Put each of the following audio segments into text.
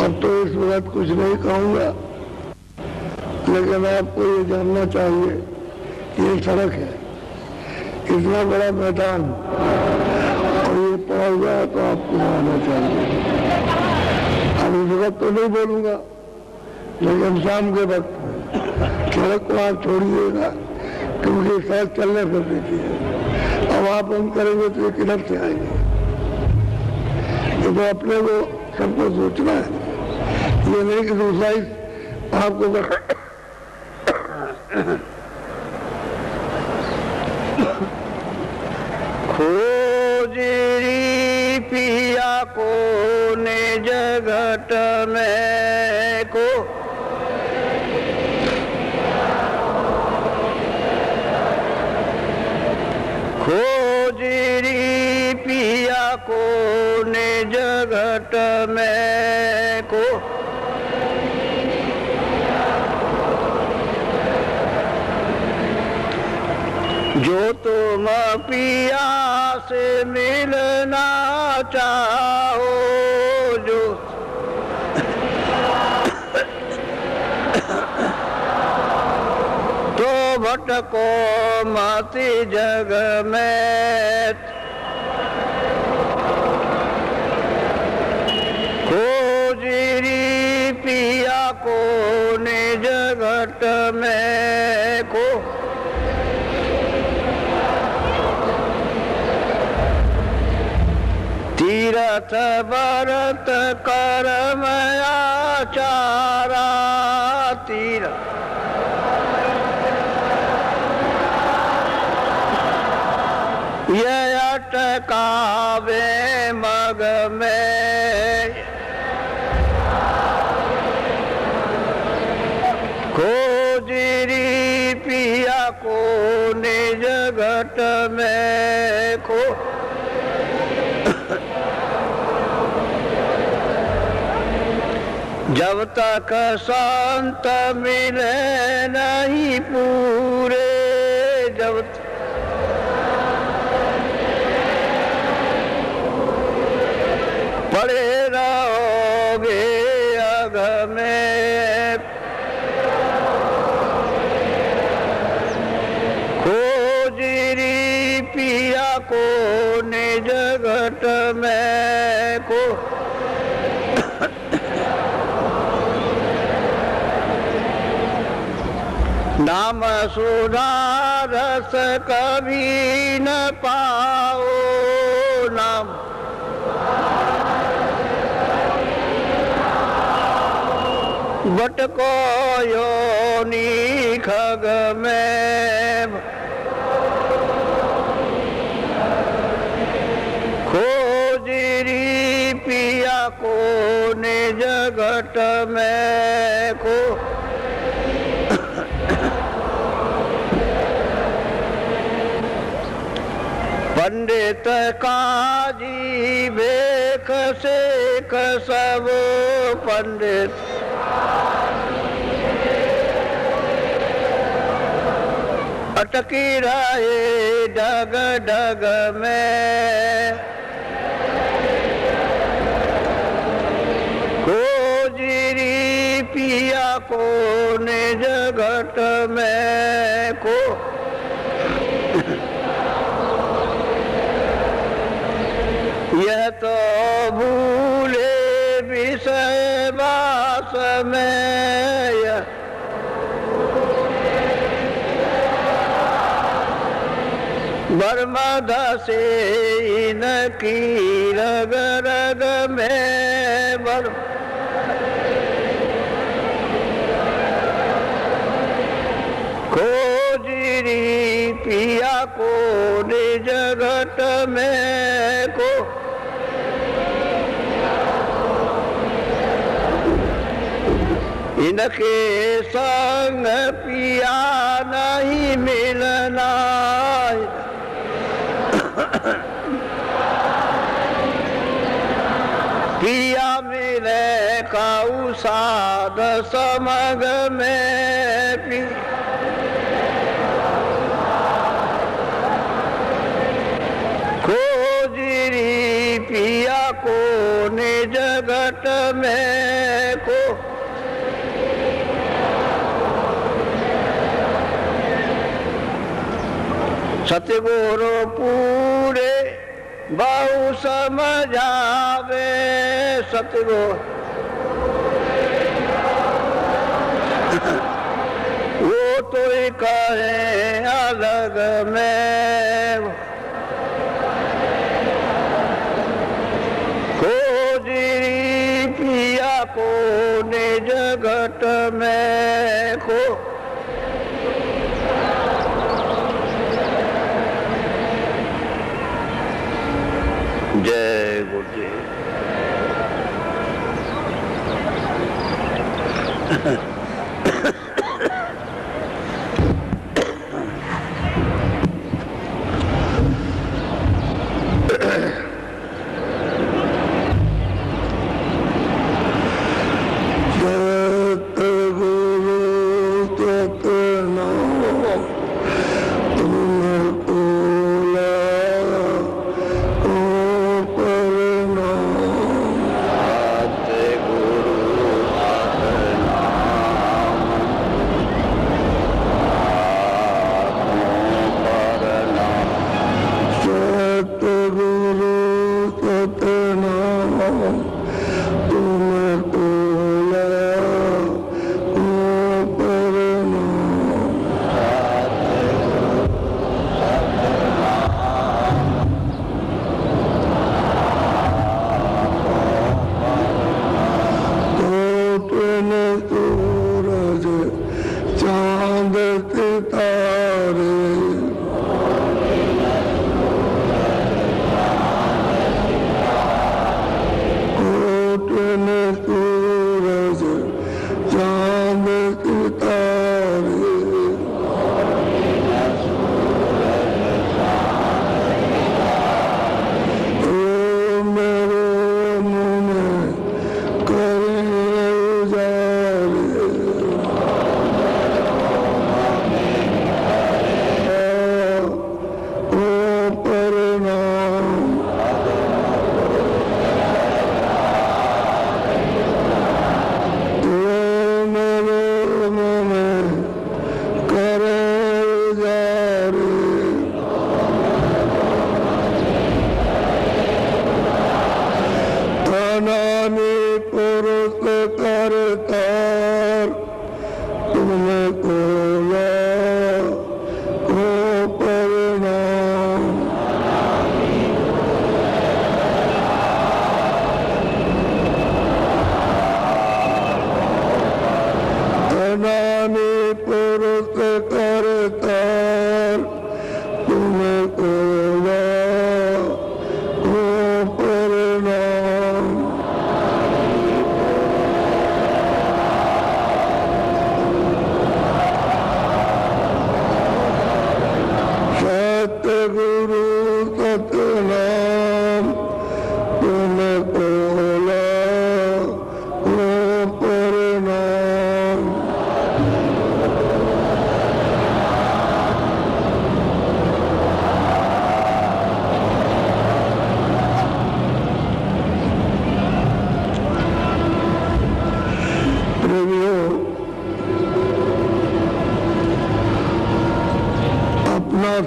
अब तो इस वक्त कुछ नहीं कहूँगा, लेकिन आपको ये जानना चाहिए ये सड़क है, इतना बड़ा मैदान और ये पड़ा हुआ है, तो आपको आना चाहिए। अब इस वक्त तो नहीं बोलूँगा, लेकिन शाम के वक्त सड़क को आप छोड़िएगा, क्योंकि सड़क चलने फिर देती है। अब आप बंद करेंगे तो ये किधर से आएंगे? ये तो अपने को सबको सोचना है, ये नहीं कि दूसरा ही आपको खोजरी पिया को निज घट में को खोजरी पिया को निज घट में को जो तुम पिया से मिलना चाहो, जो तो भटको मत जग में, खोजरी पिया को निज घट में को तीरथ व्रत कर्म आचारा, तीरथ ये अटकावे मग में, खोजरी पिया को निज घट में को जब तक संत मिले नहीं पूरे, जब पड़े रहोगे अघ में, खोजरी पिया को निज घट में को नाम सुधारस कभी न पाओ, नाम भटको योनि खग में, खोजरी पिया को निज घट में को पंडित काजी भेख से सब पंडित अटकी रहे डग डग में, खोजरी पिया को निज घट में को यह तो भूले विषय वास में, बर्मद से इनकी रग रग में खोजरी पिया को निज घट में को इनके संग पिया नहीं मिलना, पिया मिले काऊ साध समग में, खोजरी पिया को निज जगत में को सतगुरु पूरे बहु समझावे सतगुरु वो तो ही कहे अलग में खोजी पिया को ने जगत में को जय गुरुदेव।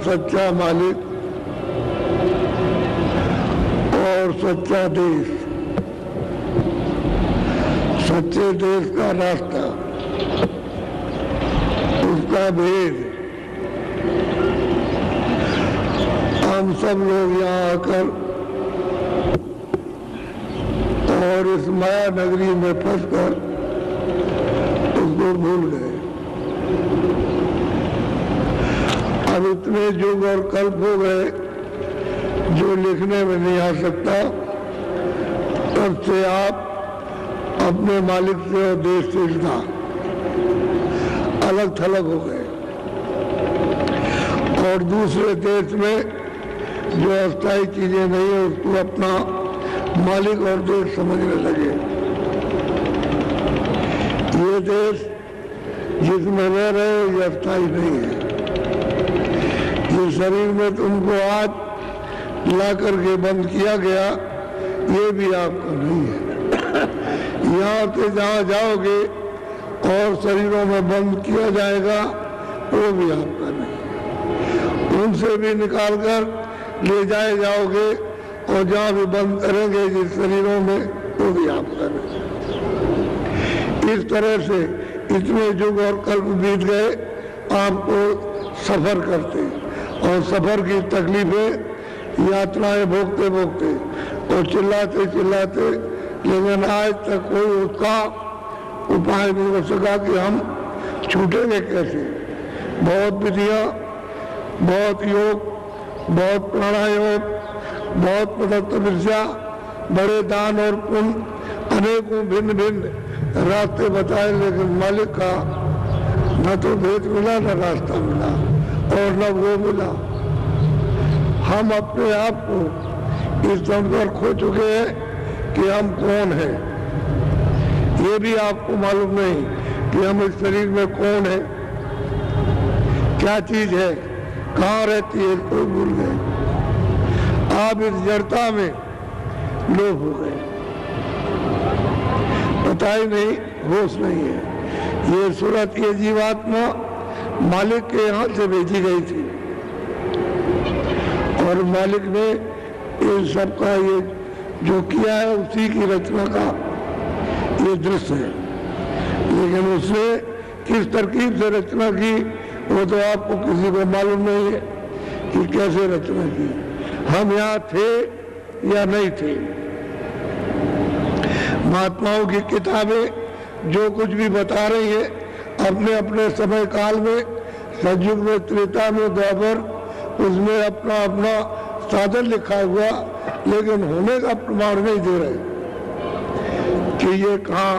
सच्चा मालिक और सच्चा देश, सच्चे देश का रास्ता, उसका भेद हम सब लोग यहाँ आकर और इस माया नगरी में फंसकर उसको भूल गए। अब इतने युग और कल्प हो गए जो लिखने में नहीं आ सकता। तब से आप अपने मालिक से और देश से इतना अलग थलग हो गए और दूसरे देश में जो अस्थायी चीजें नहीं है उसको अपना मालिक और देश समझने लगे। ये देश जिसमें रह रहे हो ये अस्थायी नहीं है। ये शरीर में तुमको आज ला करके बंद किया गया ये भी आपका नहीं है। यहाँ से जहाँ जाओगे और शरीरों में बंद किया जाएगा वो भी आपका नहीं, उनसे भी निकाल कर ले जाए जाओगे और जहाँ भी बंद करेंगे जिस शरीरों में वो भी आपका नहीं। इस तरह से इतने युग और कल्प बीत गए आपको सफर करते और सफर की तकलीफें यात्राएं भोगते भोगते और चिल्लाते चिल्लाते, लेकिन आज तक कोई उसका उपाय नहीं हो सका कि हम छूटेंगे कैसे। बहुत विधियाँ, बहुत योग, बहुत प्राणायाम, बहुत तपस्या, बड़े दान और पुण्य, अनेकों भिन्न भिन्न रास्ते बताए, लेकिन मालिक का न तो भेद मिला न रास्ता मिला और न वो मिला। हम अपने आप को इस दम पर खो चुके हैं कि हम कौन हैं। ये भी आपको मालूम नहीं कि हम इस शरीर में कौन है, क्या चीज है, कहाँ रहती है, कोई भूल गए। आप इस जड़ता में लोभ हो गए, पता ही नहीं, होश नहीं है। ये सूरत, ये जीवात्मा मालिक के यहाँ से भेजी गई थी और मालिक ने इन सबका ये जो किया है उसी की रचना का ये दृश्य है। लेकिन उसने किस तरकीब से रचना की वो तो आपको किसी को मालूम नहीं है कि कैसे रचना की। हम यहाँ थे या नहीं थे। महात्माओं की किताबें जो कुछ भी बता रही है अपने अपने समय काल में, सतयुग में, त्रेता में, द्वापर, उसमें अपना अपना साधन लिखा हुआ, लेकिन होने का प्रमाण नहीं दे रहे कि ये कहाँ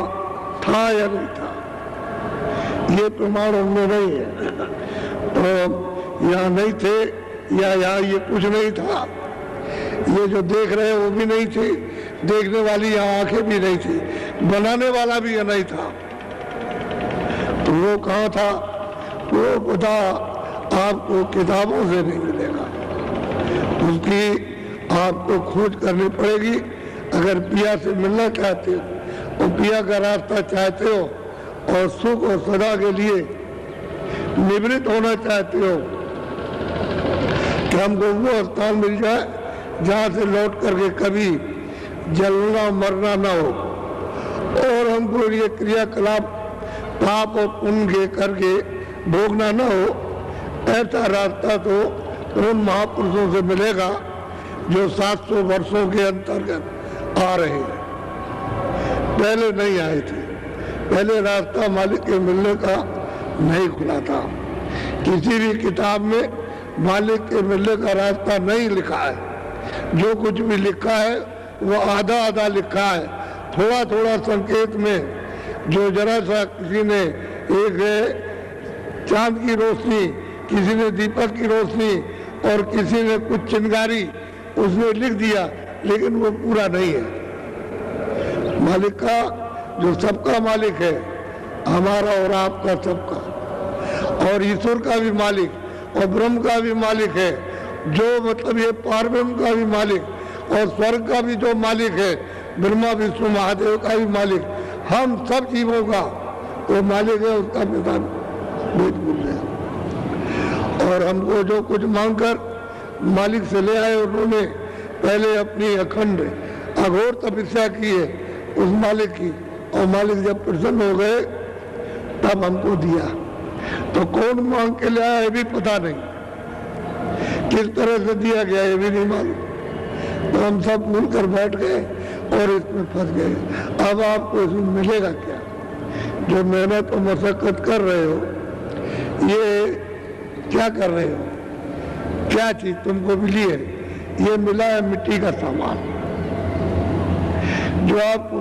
था या नहीं था। ये प्रमाण उनमें नहीं है। तो यहाँ नहीं थे या यहाँ ये कुछ नहीं था। ये जो देख रहे हैं वो भी नहीं थे, देखने वाली यहाँ आंखें भी नहीं थी, बनाने वाला भी ये नहीं था। तो वो कहाँ था वो पता आपको किताबों से नहीं मिलेगा, उसकी आपको खोज करनी पड़ेगी। अगर पिया से मिलना चाहते हो और पिया का रास्ता चाहते हो और सुख और सदा के लिए निवृत्त होना चाहते हो कि हमको वो स्थान मिल जाए जहाँ से लौट करके कभी जलना मरना ना हो और हमको ये क्रियाकलाप पाप और पुण्य करके भोगना ना हो, ऐसा रास्ता तो उन महापुरुषों से मिलेगा जो 700 वर्षों के अंतर्गत आ रहे हैं। पहले नहीं आए थे, पहले रास्ता मालिक के मिलने का नहीं खुला था। किसी भी किताब में मालिक के मिलने का रास्ता नहीं लिखा है। जो कुछ भी लिखा है वो आधा आधा लिखा है, थोड़ा थोड़ा संकेत में। जो जरा सा किसी ने एक चांद की रोशनी, किसी ने दीपक की रोशनी और किसी ने कुछ चिंगारी उसने लिख दिया, लेकिन वो पूरा नहीं है। मालिक का जो सबका मालिक है, हमारा और आपका सबका, और ईश्वर का भी मालिक और ब्रह्म का भी मालिक है, जो मतलब ये पारब्रह्म का भी मालिक और स्वर्ग का भी जो मालिक है, ब्रह्मा विष्णु महादेव का भी मालिक, हम सब जीवों का वो मालिक है। उसका पिता भेद भूल गया और हमको जो कुछ मांगकर मालिक से ले आए, उन्होंने पहले अपनी अखंड अघोर तपस्या की है उस मालिक की, और मालिक जब प्रसन्न हो गए तब हमको दिया। तो कौन मांग के ले आया ये भी पता नहीं, किस तरह से दिया गया ये भी नहीं मालूम। तो हम सब मिलकर बैठ गए और इसमें फंस गए। अब आपको इसमें मिलेगा क्या? जो मेहनत और मशक्कत कर रहे हो, ये क्या कर रहे हो? क्या चीज तुमको मिली है? ये मिला है मिट्टी का सामान जो आपको,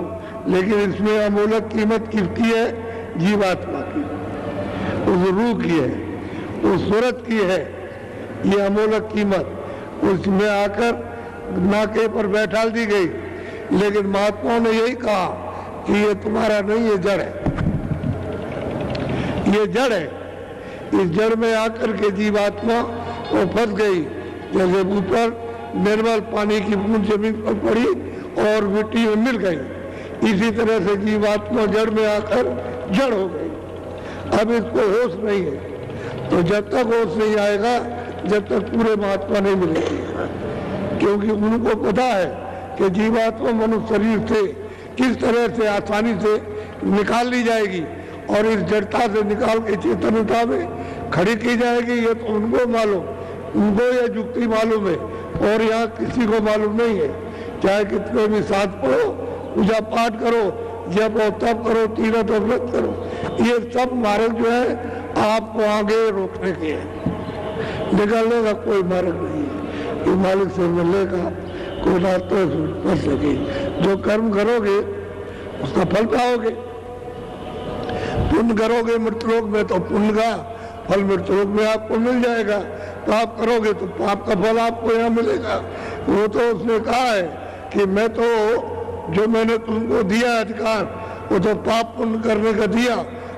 लेकिन इसमें अमूलक कीमत किसकी है? जीवात्मा की, उस रूह की है, उस सूरत की है ये अमूलक कीमत। उसमें आकर नाके पर बैठा दी गई, लेकिन महात्माओं ने यही कहा कि ये तुम्हारा नहीं, ये जड़ है, ये जड़ है। इस जड़ में आकर के जीवात्मा वो फंस गई, जैसे ऊपर निर्मल पानी की बूंद जमीन पर पड़ी और मिट्टी में मिल गई। इसी तरह से जीवात्मा जड़ में आकर जड़ हो गई। अब इसको होश नहीं है, तो जब तक होश नहीं आएगा जब तक पूरे महात्मा नहीं मिलेगी, क्योंकि उनको पता है कि जीवात्मा मनुष्य शरीर से किस तरह से आसानी से निकाल ली जाएगी और इस जड़ता से निकाल के चेतनता में खड़ी की जाएगी। ये तो उनको मालूम, उनको यह युक्ति मालूम है और यहाँ किसी को मालूम नहीं है। चाहे कितने भी साथ पढ़ो, पूजा पाठ करो, जब और तब करो, तीरथ और व्रत करो, ये सब मार्ग जो है आपको आगे रोकने के है, निकलने का कोई मार्ग नहीं है। कि मालिक से मिलने का कोई रास्ता कर सके। जो कर्म करोगे उसका फल पाओगे। पुण्य करोगे मृतलोक में तो पुण्य का फल मृतलोक में आपको मिल जाएगा। पाप करोगे तो पाप का फल आपको यहाँ मिलेगा। वो तो उसने कहा है कि मैं तो जो मैंने तुमको दिया अधिकार वो तो पाप पुण्य करने का दिया,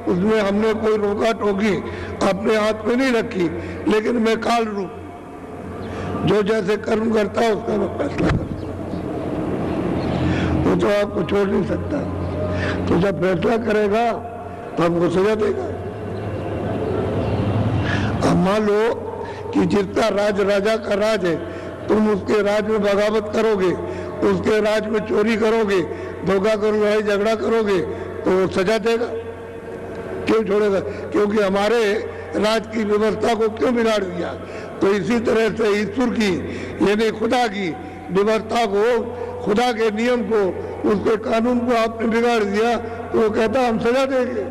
उसमें हमने कोई रोका टोकी अपने हाथ में नहीं रखी, लेकिन मैं काल रूप जो जैसे कर्म करता है उसका मैं फैसला करता हूँ। वो तो आपको छोड़ नहीं सकता। तो जब फैसला करेगा तो हमको सजा देगा। अब मान लो कि जितना राज राजा का राज है, तुम उसके राज में बगावत करोगे, उसके राज में चोरी करोगे, धोखा करोगे, लड़ाई झगड़ा करोगे, तो वो सजा देगा। क्यों छोड़ेगा? क्योंकि हमारे राज की व्यवस्था को क्यों बिगाड़ दिया। तो इसी तरह से ईश्वर की यानी खुदा की व्यवस्था को, खुदा के नियम को, उसके कानून को आपने बिगाड़ दिया, तो वो कहता हम सजा देंगे।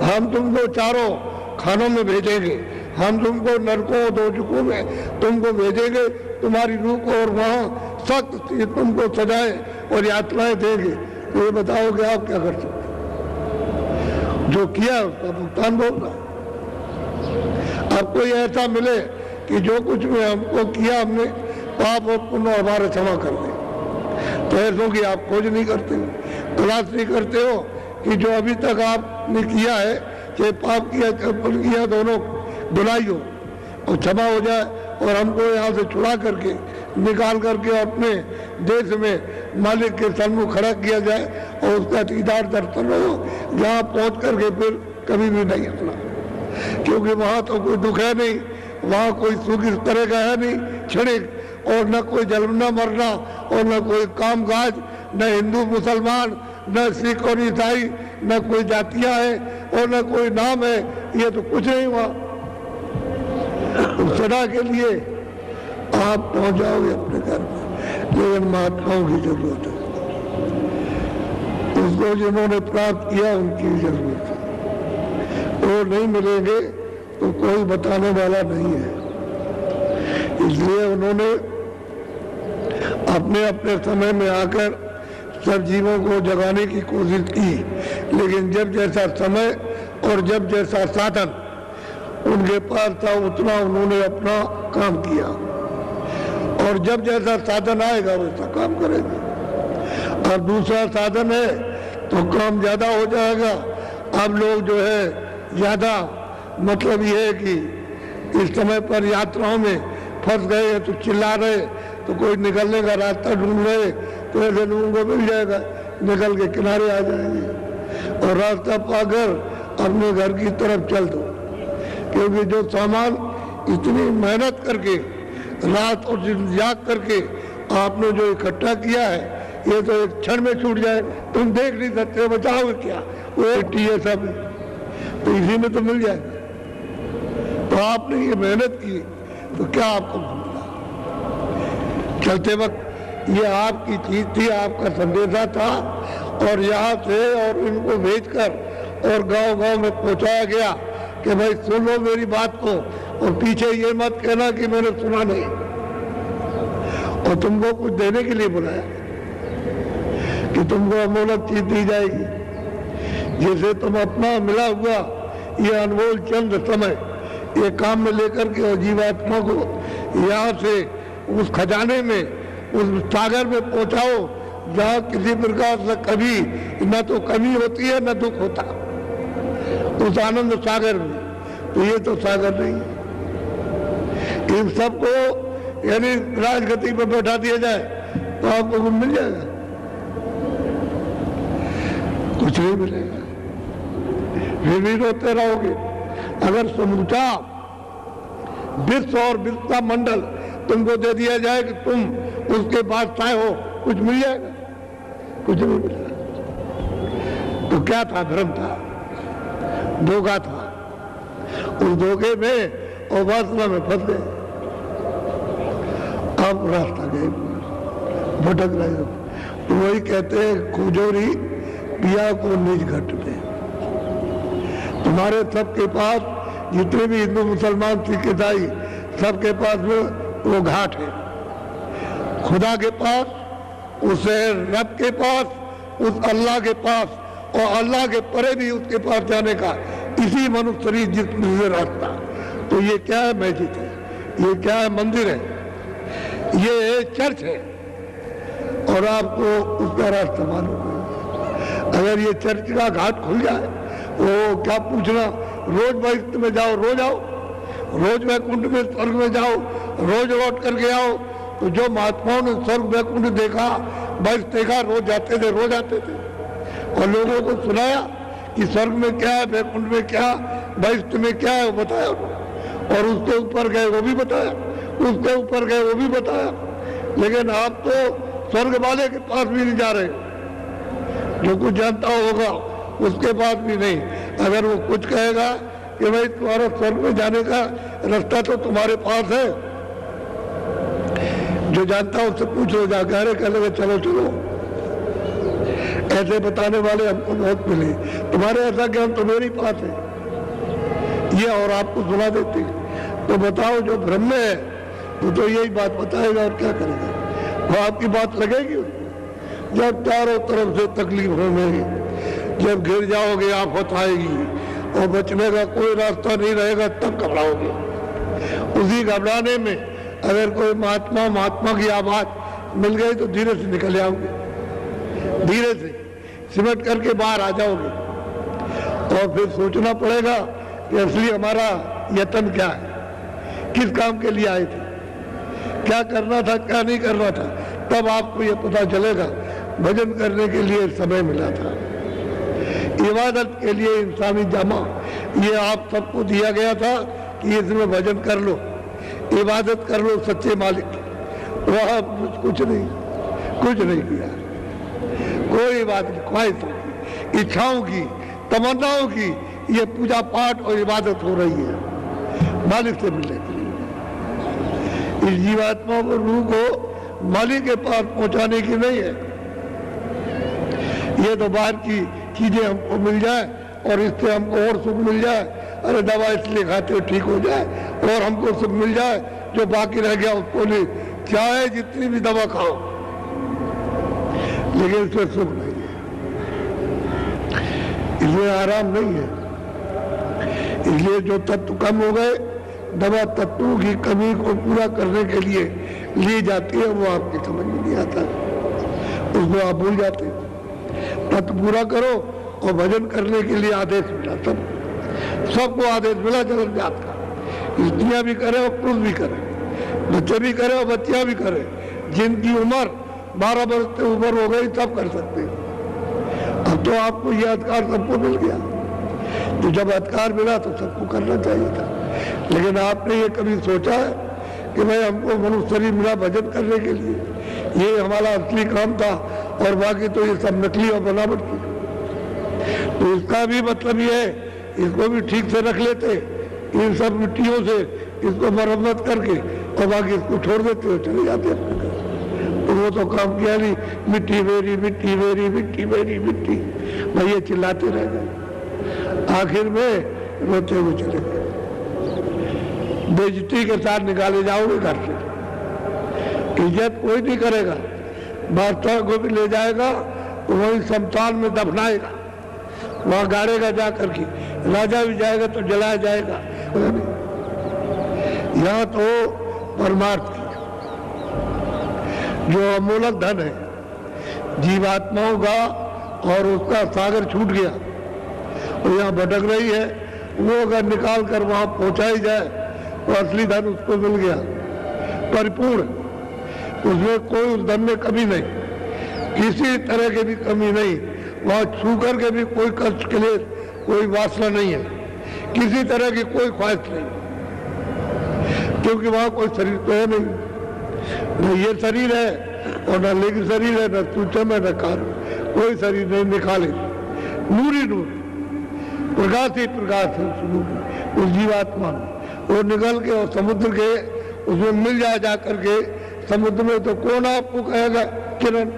हम तुमको चारों खानों में भेजेंगे, हम तुमको नरकों दोजकों में तुमको भेजेंगे, तुम्हारी रूह को, और वहाँ सख्त तुमको सजाएं और यातनाएं देंगे। तो ये बताओगे आप क्या कर सकते? जो किया उसका भुगतान भोगना। अब कोई ऐसा मिले कि जो कुछ में हमको किया हमने पाप और पुण्य हमारे क्षमा कर दे, तो ऐसों की आप खोज नहीं करते, तलाश नहीं करते हो कि जो अभी तक आपने किया है, चाहे पाप किया चाहे पुण्य किया, दोनों धुलाई हो और क्षमा हो जाए और हमको यहाँ से छुड़ा करके निकाल करके अपने देश में मालिक के सन्मुख खड़ा किया जाए और उसका दीदार दर्शन हो, जहाँ पहुँच करके फिर कभी भी नहीं आना। क्योंकि वहाँ तो कोई दुख है नहीं, वहाँ कोई सुख इस तरह का है नहीं क्षणिक, और न कोई जन्मना मरना और न कोई काम काज, न हिंदू मुसलमान, न सिख और ईसाई, न कोई जातियाँ हैं और न कोई नाम है, ये तो कुछ नहीं हुआ। सदा के लिए आप पहुंच जाओगे अपने घर में, लेकिन महात्माओं की जरूरत है। उसको जिन्होंने प्राप्त किया उनकी जरूरत है। वो नहीं मिलेंगे तो कोई बताने वाला नहीं है। इसलिए उन्होंने अपने अपने समय में आकर सब जीवों को जगाने की कोशिश की, लेकिन जब जैसा समय और जब जैसा साधन उनके पास था उतना उन्होंने अपना काम किया, और जब जैसा साधन आएगा वैसा काम करेंगे। और दूसरा साधन है तो काम ज्यादा हो जाएगा। अब लोग जो है ज्यादा, मतलब ये है कि इस समय पर यात्राओं में फंस गए हैं तो चिल्ला रहे, तो कोई निकलने का रास्ता ढूंढ रहे, तो ऐसे लोगों को मिल जाएगा, निकल के किनारे आ जाएंगे और रास्ता पाकर अपने घर की तरफ चल दो। क्योंकि जो सामान इतनी मेहनत करके रात और दिन जाग करके आपने जो इकट्ठा किया है, ये तो एक क्षण में छूट जाए, तुम देख नहीं सकते, बचाओगे क्या? वो मिट्टी है सब, तो इसी में तो मिल जाएगा। तो आपने ये मेहनत की तो क्या आपको मिला? चलते वक्त ये आपकी चीज थी, आपका संदेशा था, और यहाँ से और इनको भेजकर और गांव-गांव में पहुंचाया गया कि भाई सुन लो मेरी बात को, और पीछे ये मत कहना कि मैंने सुना नहीं। और तुमको कुछ देने के लिए बुलाया कि तुमको अमूल्य चीज दी जाएगी, जिसे तुम अपना मिला हुआ ये अनमोल चंद समय ये काम में लेकर के और जीवात्मा को यहाँ से उस खजाने में, उस सागर में पहुंचाओ जहाँ किसी प्रकार से कभी न तो कमी होती है न दुख होता, उस आनंद सागर में। तो ये तो सागर नहीं है। इन सबको यानी राजगति पर बैठा दिया जाए तो आपको मिल जाएगा। कुछ नहीं मिलेगा, फिर भी रोते रहोगे। अगर समूचा विश्व और विश्व मंडल तुमको दे दिया जाए कि तुम उसके बादशाह हो, कुछ मिल जाएगा? कुछ नहीं मिलेगा। तो क्या था? धर्म था, धोखा था। उस धोखे में और वासना में फंस गए। अब रास्ता गए, भटक रहे हो। तो वही कहते हैं खूजोरी पिया को निज घट में। तुम्हारे सबके पास जितने भी हिंदू मुसलमान सिख ईसाई सबके पास में वो घाट है। खुदा के पास, उसे रब के पास, उस अल्लाह के पास और अल्लाह के परे भी उसके पास जाने का इसी मनुष्य शरीर जिसमें से रास्ता। तो ये क्या है? मस्जिद है, ये क्या है? मंदिर है, ये चर्च है। और आपको उसका रास्ता मालूम है। अगर ये चर्च का घाट खुल जाए, वो क्या पूछना, रोज वैकुंठ में जाओ, रोज आओ, रोज वैकुंठ में स्वर्ग में जाओ, रोज लौट करके आओ। तो जो महात्माओं ने स्वर्ग वैकुंठ देखा, बस देखा, रोज जाते थे, रोज आते थे और लोगों को सुनाया कि स्वर्ग में क्या है, वैकुंठ में क्या, वैकुंठ में क्या है, वो बताया। और उसके ऊपर गए वो भी बताया, उसके ऊपर गए वो भी बताया। लेकिन आप तो स्वर्ग वाले के पास भी नहीं जा रहे, जो कुछ जानता होगा उसके पास भी नहीं। अगर वो कुछ कहेगा कि भाई तुम्हारा स्वर्ग में जाने का रास्ता तो तुम्हारे पास है, जो जानता उससे पूछ लो जाकर, अरे कह लगे चलो चलो। ऐसे बताने वाले हमको बहुत मिले, तुम्हारे ऐसा ज्ञान तो मेरे पास है ये, और आपको सुना देते। तो बताओ जो भ्रम में है वो तो यही बात बताएगा और क्या करेगा? वो आपकी बात लगेगी उसको। जब चारों तरफ से तकलीफ होगी, जब गिर जाओगे आफत आएगी और बचने का कोई रास्ता नहीं रहेगा, तब घबराओगे। उसी घबराने में अगर कोई महात्मा की आवाज मिल गई तो धीरे से निकल आओगे, धीरे से सिमट करके बाहर आ जाओगे। और फिर सोचना पड़ेगा कि असली हमारा यत्न क्या है, किस काम के लिए आए थे, क्या करना था, क्या नहीं करना था। तब आपको ये पता चलेगा भजन करने के लिए समय मिला था, इबादत के लिए इंसानी जामा ये आप सबको दिया गया था कि इसमें भजन कर लो, इबादत कर लो सच्चे मालिक की। वह कुछ नहीं किया। कोई बात नहीं, ख्वाहिशों की, इच्छाओं की, तमन्नाओं की ये पूजा पाठ और इबादत हो रही है मालिक से मिलने के लिए। इस जीवात्मा को, रूह को मालिक के पास पहुंचाने की नहीं है। ये तो बाहर की चीजें हमको मिल जाए और इससे हमको और सुख मिल जाए। अरे दवा इसलिए खाते हो ठीक हो जाए और हमको सुख मिल जाए, जो बाकी रह गया उसको नहीं। चाहे जितनी भी दवा खाओ, लेकिन इसमें सुख नहीं है, इसमें आराम नहीं है। इसलिए जो तत्व कम हो गए, दवा तत्वों की कमी को पूरा करने के लिए ली जाती है, वो आपकी समझ में नहीं आता, उसको आप भूल जाते हैं। तत्व पूरा करो और भजन करने के लिए आदेश मिला, सबको आदेश मिला जगत जात का। स्त्रियां भी करे और पुरुष भी करे, बच्चे भी करे और बच्चियां भी करे। जिनकी उम्र 12 वर्ष से ऊपर हो गई सब कर सकते हैं। अब तो आपको यह अधिकार सबको मिल गया, तो जब अधिकार मिला तो सबको करना चाहिए था। लेकिन आपने ये कभी सोचा है कि भाई हमको मनुष्य शरीर मिला भजन करने के लिए, ये हमारा असली काम था और बाकी तो ये सब नकली और बनावट की। तो इसका भी मतलब ये है, इसको भी ठीक से रख लेते, इन सब मिट्टियों से इसको मरम्मत करके और बाकी इसको छोड़ देते हो, चले जाते अपने घर। तो वो तो काम किया नहीं, मिट्टी मेरी मिट्टी मेरी मिट्टी मेरी मिट्टी, भाई ये चिल्लाते रह गए। आखिर में रोते हुए चले गए। बेइज्जती के साथ निकाले जाओगे घर से, इज्जत कोई नहीं करेगा। बादशाह को भी ले जाएगा वही शमशान में दफनाएगा, वहां गाड़ेगा जा करके। राजा भी जाएगा तो जलाया जाएगा। यहाँ तो परमार्थ की जो अमूलक धन है जीवात्माओं का, और उसका सागर छूट गया और यहाँ भटक रही है, वो अगर निकाल कर वहां पहुंचाई जाए तो असली धन उसको मिल गया परिपूर्ण। उसमें कोई उस धन में कमी नहीं, किसी तरह की भी कमी नहीं। वहाँ छू करके भी कोई कष्ट के लिए कोई वासना नहीं है, किसी तरह की कोई ख्वाहिश नहीं, क्योंकि वहाँ कोई शरीर तो है नहीं, न ये शरीर है और न लेकिन शरीर है, न सूचम है, न कारण, कोई शरीर नहीं, निकाले नूर ही नूर, प्रकाश ही प्रकाश है उस जीवात्मा में। वो निकल के और समुद्र के उसमें मिल जा करके समुद्र में, तो कौन आपको कहेगा किरण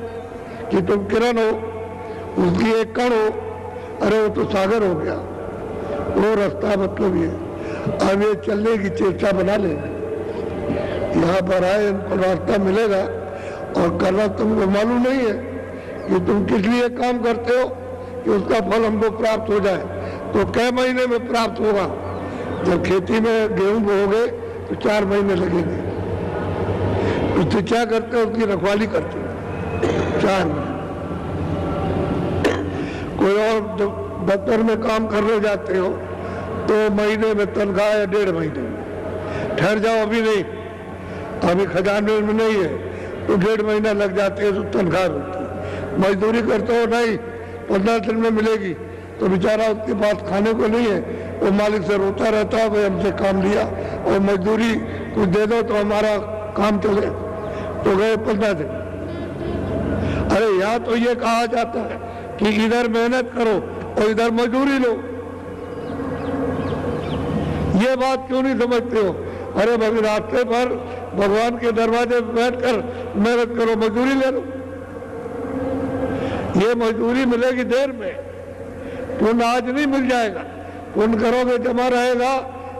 कि तुम किरण हो, उसकी एक कण हो, अरे वो तो सागर हो गया। वो रास्ता मतलब ये, अब ये चलने की चेष्टा बना ले, यहाँ पर आए इनको रास्ता मिलेगा, और करना तुमको मालूम नहीं है कि तुम किस लिए काम करते हो कि उसका फल हमको प्राप्त हो जाए। तो कै महीने में प्राप्त होगा? जब खेती में गेहूं बोओगे तो 4 महीने लगेंगे, उससे क्या करते हो? उसकी रखवाली करते हो 4 महीने। कोई और दफ्तर में काम करने जाते हो तो महीने में तनख्वाह या 1.5 महीने में, ठहर जाओ अभी नहीं, अभी खजाने में नहीं है तो 1.5 महीना लग जाते हैं, तो तनख्वाह होती है। मजदूरी करते हो नहीं, 15 दिन में मिलेगी, तो बेचारा उसके पास खाने को नहीं है, वो मालिक से रोता रहता है, भाई हमसे काम लिया और मजदूरी कुछ दे दो तो हमारा काम चले, तो गए 15 दिन। अरे यहाँ तो ये कहा जाता है कि इधर मेहनत करो और इधर मजदूरी लो, ये बात क्यों नहीं समझते हो? अरे भाई रास्ते पर भगवान के दरवाजे पर बैठकर मेहनत करो, मजदूरी ले लो, ये मजदूरी मिलेगी देर में, पुण्य आज नहीं मिल जाएगा। पुण्य करोगे जमा रहेगा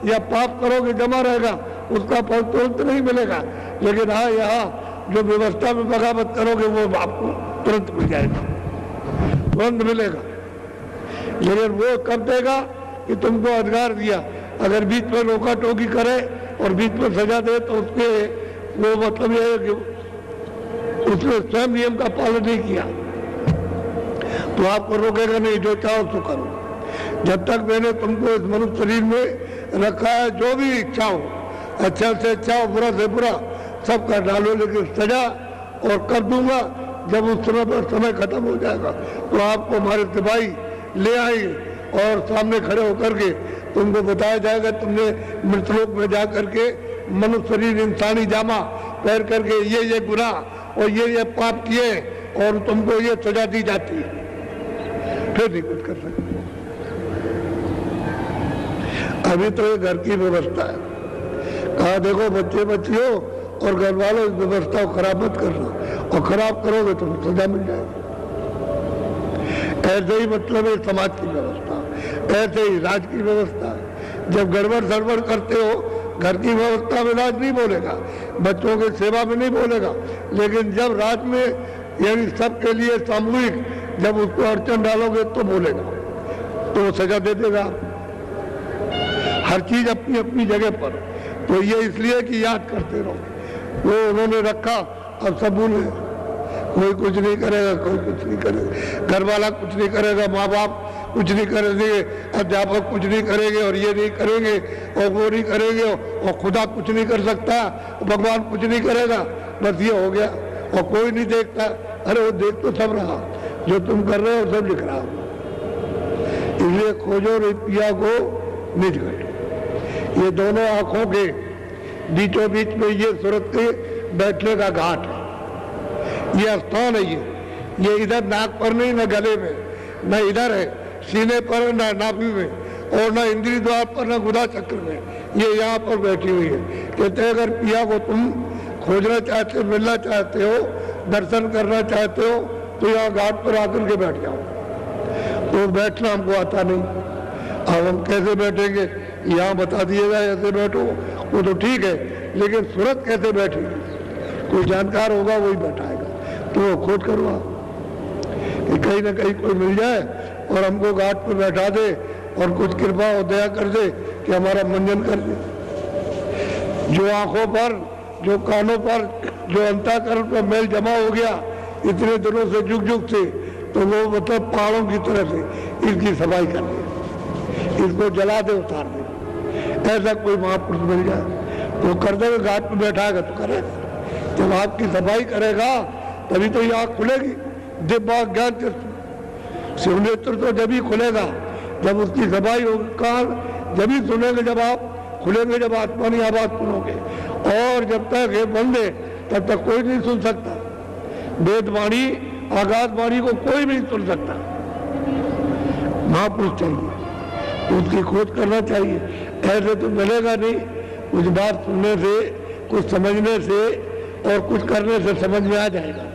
या पाप करोगे जमा रहेगा, उसका फल तुरंत नहीं मिलेगा। लेकिन हाँ, यहाँ जो व्यवस्था में बगावत करोगे वो आपको तुरंत मिल जाएगा, तुरंत मिलेगा। लेकिन वो कब देगा कि तुमको अधिकार दिया, अगर बीच में रोका टोकी करे और बीच में सजा दे तो उसके वो मतलब ये है कि उसने स्वयं नियम का पालन नहीं किया तो आपको रोकेगा नहीं, जो चाहो तो करो। जब तक मैंने तुमको इस मनुष्य शरीर में रखा है, जो भी इच्छा हो, अच्छा से अच्छा हो, बुरा से बुरा, सब कर डालो, लेकिन सजा और कर दूंगा जब उस समय पर समय खत्म हो जाएगा तो आपको हमारे सिपाही ले आएंगे और सामने खड़े होकर के तुमको बताया जाएगा तुमने मृतलोक में जा करके मनुष्य शरीर इंसानी जामा पहन करके ये गुनाह और ये पाप किए और तुमको ये सजा दी जाती है, फिर नहीं कुछ कर सकते। अभी तो ये घर की व्यवस्था है, कहा देखो बच्चे बच्चियों और घर वालों इस व्यवस्था को खराब मत करना, और खराब करोगे तो सजा मिल जाएगी। ऐसे ही मतलब है समाज की व्यवस्था, ऐसे ही राज की व्यवस्था है। जब गड़बड़ सड़बड़ करते हो, घर की व्यवस्था में राज नहीं बोलेगा, बच्चों की सेवा में नहीं बोलेगा, लेकिन जब राज में यानी सबके लिए सामूहिक जब उसको अड़चन डालोगे तो बोलेगा, तो वो सजा दे देगा। हर चीज अपनी अपनी जगह पर, तो ये इसलिए कि याद करते रहो, वो उन्होंने रखा, अब सब भूले, कोई कुछ नहीं करेगा, कोई कुछ नहीं करेगा, घर वाला कुछ नहीं करेगा, माँ बाप कुछ नहीं करेंगे, अध्यापक कुछ नहीं करेंगे, और ये नहीं करेंगे और वो नहीं करेंगे, और खुदा कुछ नहीं कर सकता, भगवान कुछ नहीं करेगा, बस ये हो गया, और कोई नहीं देखता। अरे वो देख तो सब रहा, जो तुम कर रहे हो सब लिख रहा। इसलिए खोजो रुपया को निज घट, ये दोनों आंखों के बीचों बीच में ये सूरत के बैठने का घाट है, ये स्थान है। ये इधर नाक पर नहीं, न गले में, न इधर है सीने पर, न नाभि में, और न इंद्रिय द्वार पर, न गुदा चक्र में, ये यहाँ पर बैठी हुई है। कहते हैं अगर पिया को तुम खोजना चाहते हो, मिलना चाहते हो, दर्शन करना चाहते हो, तो यहाँ घाट पर आकर के बैठ जाओ। तो बैठना हमको आता नहीं, अब हम कैसे बैठेंगे? यहाँ बता दिएगा ऐसे बैठो, वो तो ठीक है, लेकिन सूरत कैसे बैठेगी? कोई जानकार होगा वही बैठाएगा, तो वो खोज करवा कि कहीं ना कहीं कोई मिल जाए और हमको घाट पर बैठा दे और कुछ कृपा और दया कर दे कि हमारा मंजन कर दे। जो आंखों पर, जो कानों पर, जो अंतःकरण पर मैल जमा हो गया इतने दिनों से जुग जुग से, तो वो मतलब पहाड़ों की तरह से इसकी सफाई कर दे, इसको जला दे, उतार दे। ऐसा कोई महापुरुष मिल जाए तो कर देगा, घाट पर बैठाएगा तो करेगा। जब आपकी सफाई करेगा तभी तो ये आँख खुलेगी, दिव्य ज्ञान शिव नेत्र तो जब ही खुलेगा जब उसकी सफाई होगी, कान जब ही सुनेंगे जब आप खुलेंगे, जब आत्मानी आवाज सुनोगे। और जब तक ये बंद है तब तक कोई नहीं सुन सकता। वेदवाणी आकाशवाणी को कोई नहीं सुन सकता। महापुरुष चाहिए, उसकी खोज करना चाहिए। ऐसे तो मिलेगा नहीं। कुछ बात सुनने से, कुछ समझने से और कुछ करने से समझ में आ जाएगा।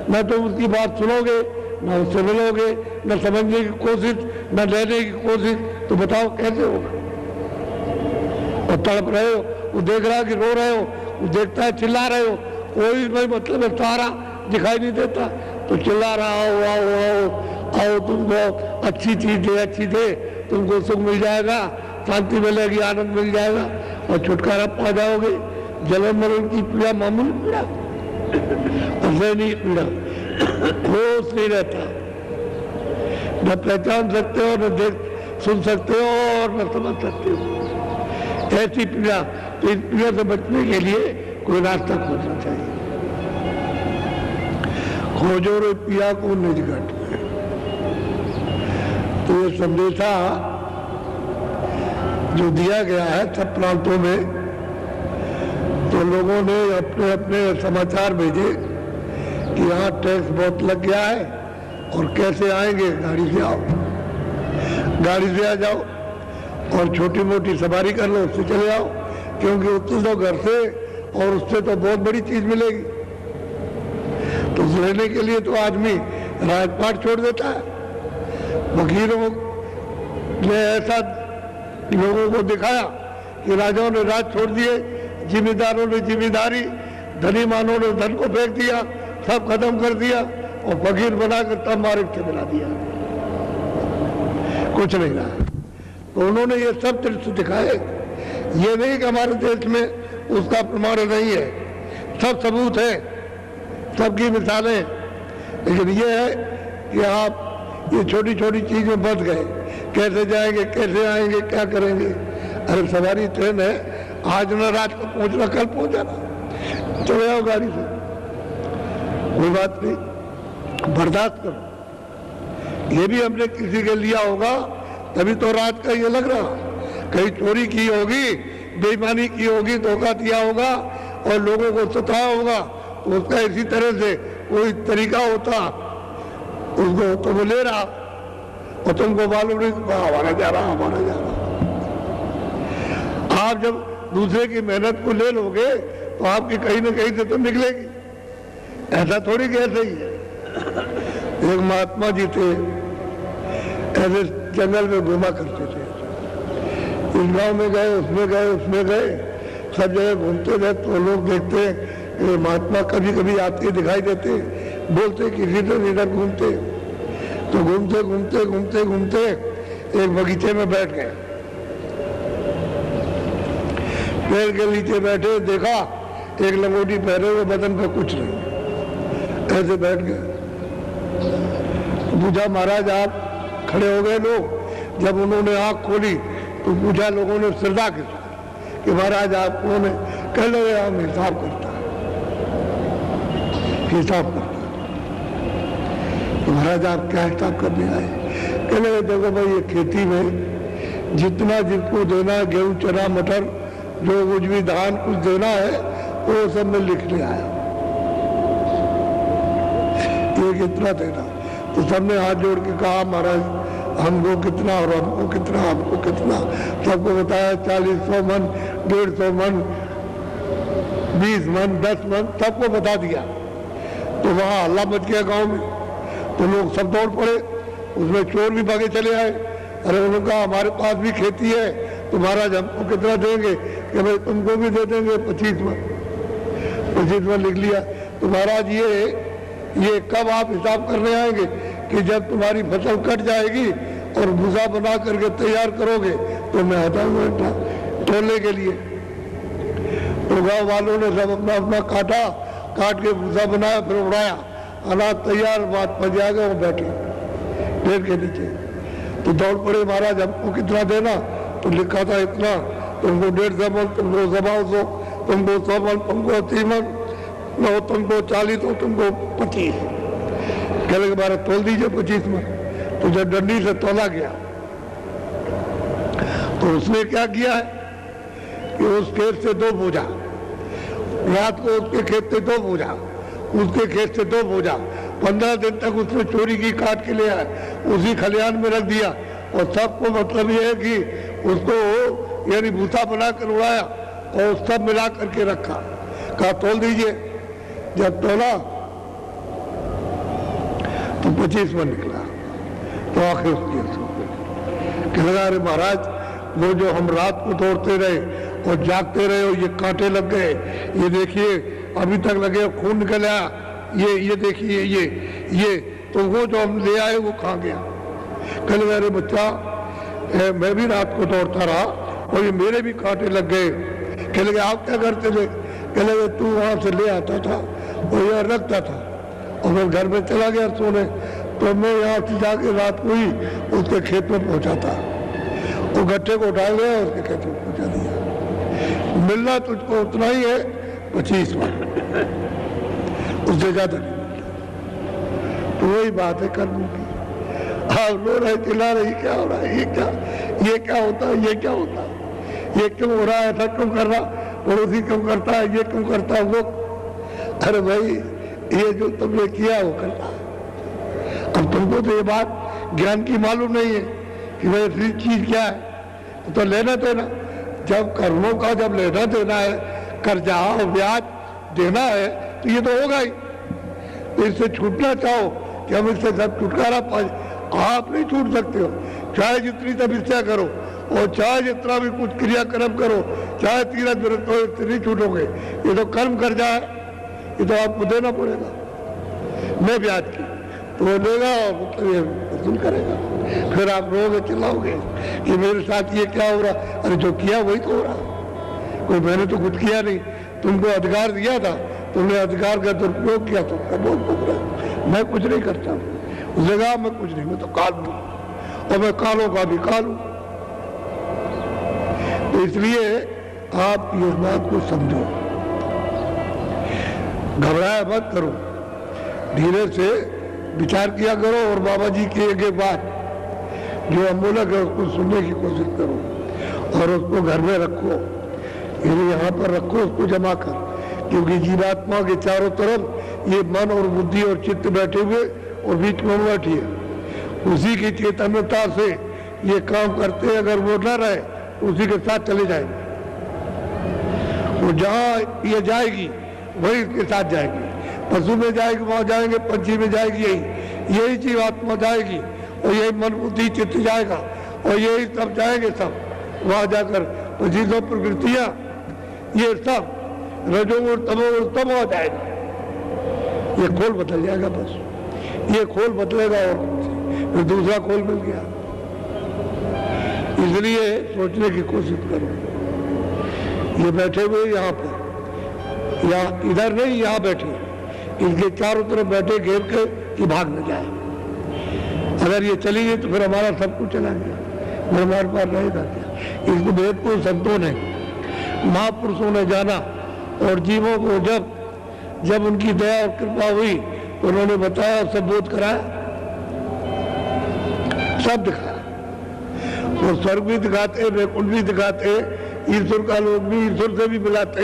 न तो उसकी बात सुनोगे, न उससे मिलोगे, न समझने की कोशिश, न लेने की कोशिश, तो बताओ कैसे होगा। और तड़प रहे हो, वो देख रहा है कि रो रहे हो, वो देखता है चिल्ला रहे हो, कोई नहीं मतलब है, सारा दिखाई नहीं देता, तो चिल्ला रहा हो, आओ आओ आओ, तुमको अच्छी चीज दे, अच्छी दे, तुमको सुख मिल जाएगा, शांति मिलेगी, आनंद मिल जाएगा और छुटकारा पा जाओगे। जन्म मरण की पीड़ा मामूली पीड़ा, असहनीय पीड़ा, होश नहीं रहता, न पहचान सकते हो, न देख सुन सकते हो और न समझ सकते हो। ऐसी पीड़ा, तो इस पीड़ा से बचने के लिए कोई रास्ता खोजना चाहिए। खोजो रे पिया को निज घट में। तो ये संदेशा जो दिया गया है सब प्रांतों में, तो लोगों ने अपने अपने समाचार भेजे कि यहाँ टैक्स बहुत लग गया है और कैसे आएंगे, गाड़ी से आओ, गाड़ी से आ जाओ और छोटी मोटी सवारी कर लो, उससे चले आओ, क्योंकि उससे तो घर से और उससे तो बहुत बड़ी चीज मिलेगी। तो लेने के लिए तो आदमी राजपाट छोड़ देता है। वकीलों ने ऐसा लोगों को दिखाया कि राजाओं ने राज छोड़ दिए, जिम्मेदारों ने जिम्मेदारी, धनीमानों ने धन को फेंक दिया, सब खत्म कर दिया और फकीर बनाकर तब मार्ग से मिला दिया, कुछ नहीं रहा। तो उन्होंने ये सब दृश्य दिखाए। ये नहीं कि हमारे देश में उसका प्रमाण नहीं है, सब सबूत है, सबकी मिसालें। लेकिन ये है कि आप ये छोटी छोटी चीज में फंस गए, कैसे जाएंगे, कैसे आएंगे, क्या करेंगे। अरे सवारी ट्रेन है, आज न रात को पहुंचना, कल पहुंच जाना, चले आओ गाड़ी से, कोई बात नहीं, बर्दाश्त करो। ये भी हमने किसी के लिया होगा, तभी तो रात का ये लग रहा, कहीं चोरी की होगी, बेईमानी की होगी, धोखा दिया होगा और लोगों को सताया होगा, तो उसका इसी तरह से कोई तरीका होता, उसको तो वो ले रहा और तुमको मालूम नहीं, हमारा जा रहा, हमारा जा रहा। आप जब दूसरे की मेहनत को ले लोगे तो आपकी कहीं ना कहीं से तो निकलेगी। ऐसा थोड़ी कि ऐसे ही है। एक महात्मा जी थे, ऐसे जंगल में घूमा करते थे, इस गांव में गए, उसमें गए, उसमें गए, सब जगह घूमते रहे। तो लोग देखते कि महात्मा कभी कभी आते दिखाई देते, बोलते कि इधर इधर घूमते। तो घूमते घूमते घूमते घूमते एक बगीचे में बैठ गए, पेड़ के नीचे बैठे, देखा एक लंगोटी पहने हुए, बदन पे कुछ नहीं, ऐसे बैठ गए। पूछा महाराज आप, खड़े हो गए लोग। जब उन्होंने आंख खोली तो पूछा लोगों ने श्रद्धा के साथ कि महाराज आप कौन है? कह लगे हम हिसाब करता, हिसाब करता। तो महाराज आप क्या हिसाब करने आए? कह लगे देखो भाई, ये खेती में जितना जिनको देना, गेहूं, चना, मटर, जो कुछ भी धान कुछ देना है वो सब में लिखने आया, ये कितना देना। तो सबने हाथ जोड़ के कहा महाराज हमको कितना और हमको कितना, हमको कितना। सबको बताया 40-100 मन, 150 मन, 20 मन, 10 मन, सबको बता दिया। तो वहाँ हल्ला मच गया गांव में। तो लोग सब दौड़ पड़े, उसमें चोर भी भागे चले आए। अरे उन्होंने कहा हमारे पास भी खेती है, तो महाराज हमको कितना देंगे? कि भाई तुमको भी दे देंगे 25 मन। 25 मन लिख लिया। तो महाराज ये कब आप हिसाब करने आएंगे? कि जब तुम्हारी फसल कट जाएगी और भूसा बना करके तैयार करोगे तो मैं आता हूँ तोड़ने के लिए। तो गाँव वालों ने सब अपना अपना काट के भूसा बनाया, फिर उड़ाया, अनाज तैयार, बात पड़ जाएगा, वो बैठे पेड़ के नीचे। तो दौड़ पड़े महाराज हमको कितना देना? तो लिखा था इतना, तुमको 150 मन, तुमको 100, तुमको 100 मन, तुमको 30 मन, तुमको 40, तो तुमको 25। कह लगे महाराज तोल दीजिए 25 मन। तो जब डंडी से तोला गया तो उसने क्या किया है कि उस खेत से 2 बोझा, रात को उसके खेत से 2 बोझा, उसके खेत से 2 बोझा, 15 दिन तक उसने चोरी की, काट के ले आया, उसी खलिहान में रख दिया। और सबको मतलब ये है कि उसको यानी भूसा बनाकर उड़ाया और सब मिला करके रखा। कहा तोल दीजिए। जब तोला तो 25 मन निकला। तो आखिर उसकी लगा, अरे महाराज, वो जो हम रात को दौड़ते रहे और जागते रहे और ये कांटे लग गए, ये देखिए अभी तक लगे, खून निकल आया, ये देखिए, ये तो वो जो हम ले आए वो कहाँ गया? कल अरे बच्चा, मैं भी रात को दौड़ता रहा और ये मेरे भी कांटे लग गए। कह लगे आप क्या करते थे? कह लगे तू वहां से ले आता था और यहाँ रखता था और मैं घर में चला गया सोने, तो मैं यहाँ से जाके रात को ही उसके खेत में पहुंचा था। वो गट्टे को उठा गया और उसके खेत में पहुंचा दिया। मिलना तुझको उतना ही है, 25 मन, उससे ज्यादा नहीं मिलता। तो वही बात है कर्म की। आप रो रहे, चिल्ला रहे, क्या हो रहा है, ये क्या होता है, ये क्या होता है, ये क्यों हो रहा है, ऐसा क्यों कर रहा, पड़ोसी क्यों करता है, ये क्यों करता है वो? अरे भाई, ये जो तुमने किया वो करता है। अब तुमको तो ये बात ज्ञान की मालूम नहीं है कि भाई असली चीज क्या है। तो लेना देना, जब कर्मों का जब लेना देना है, कर्जा और ब्याज देना है, तो ये तो होगा ही। तो इससे छूटना चाहो कि हम इससे सब छुटकारा पाए, आप नहीं छूट सकते हो। चाहे जितनी तपस्या करो और चाहे जितना भी कुछ क्रियाक्रम करो, चाहे तीरथ व्रत हो, इससे नहीं छूटोगे। ये तो कर्म कर जाए, ये तो आपको देना पड़ेगा। मैं ब्याज की तो वो लेगा और मतलब ये वसूल करेगा। फिर आप रोगे, चिल्लाओगे कि मेरे साथ ये क्या हो रहा। अरे जो किया वही तो हो रहा, कोई मैंने तो कुछ किया नहीं। तुमको अधिकार दिया था, तुमने अधिकार का दुरुपयोग किया, तो बहुत भोग रहा। मैं कुछ नहीं करता हूँ उस जगह, मैं कुछ नहीं, मैं तो काल हूँ और मैं कालों का भी काल हूँ। तो इसलिए आप ये बात को समझो, घबराया मत करो, धीरे से विचार किया करो और बाबा जी की एक बात जो अमूलक है उसको सुनने की कोशिश करो और उसको घर में रखो, यानी यहाँ पर रखो, उसको जमा कर। क्योंकि जीवात्मा के चारों तरफ ये मन और बुद्धि और चित्त बैठे हुए और बीच में बैठी है। उसी की चैतन्यता से ये काम करते हैं। अगर वो न रहे उसी के साथ चले जाएंगे, वो जहाँ ये जाएगी वही इसके साथ जाएगी। पशु में जाएगी वहां जाएंगे, पंछी में जाएगी, यही जीवात्मा जाएगी और यही मन बुद्धि चित्त जाएगा और यही सब जाएंगे। सब वहां जाकर पचीसों प्रवृत्तियां ये सब रजोगुण तमोगुण तब आ जाएगा। ये खोल बदल जाएगा, बस ये खोल बदलेगा और फिर दूसरा खोल मिल गया। इसलिए सोचने की कोशिश करो। ये बैठे हुए यहाँ पर, या इधर नहीं, यहाँ बैठे, इनके चारों तरफ बैठे घेर के कि भाग न जाए। अगर ये चली गई तो फिर हमारा सब कुछ चला गया, फिर हमारे पास रहेगा क्या? इसको वेद को संतों ने, महापुरुषों ने जाना और जीवों को जब उनकी दया और कृपा हुई तो उन्होंने बताया, सब बोध कराया, सब दिखाया। वो स्वर्ग भी दिखाते, वैकुंठ भी दिखाते, ईश्वर का लोक भी ईश्वर से भी मिलाते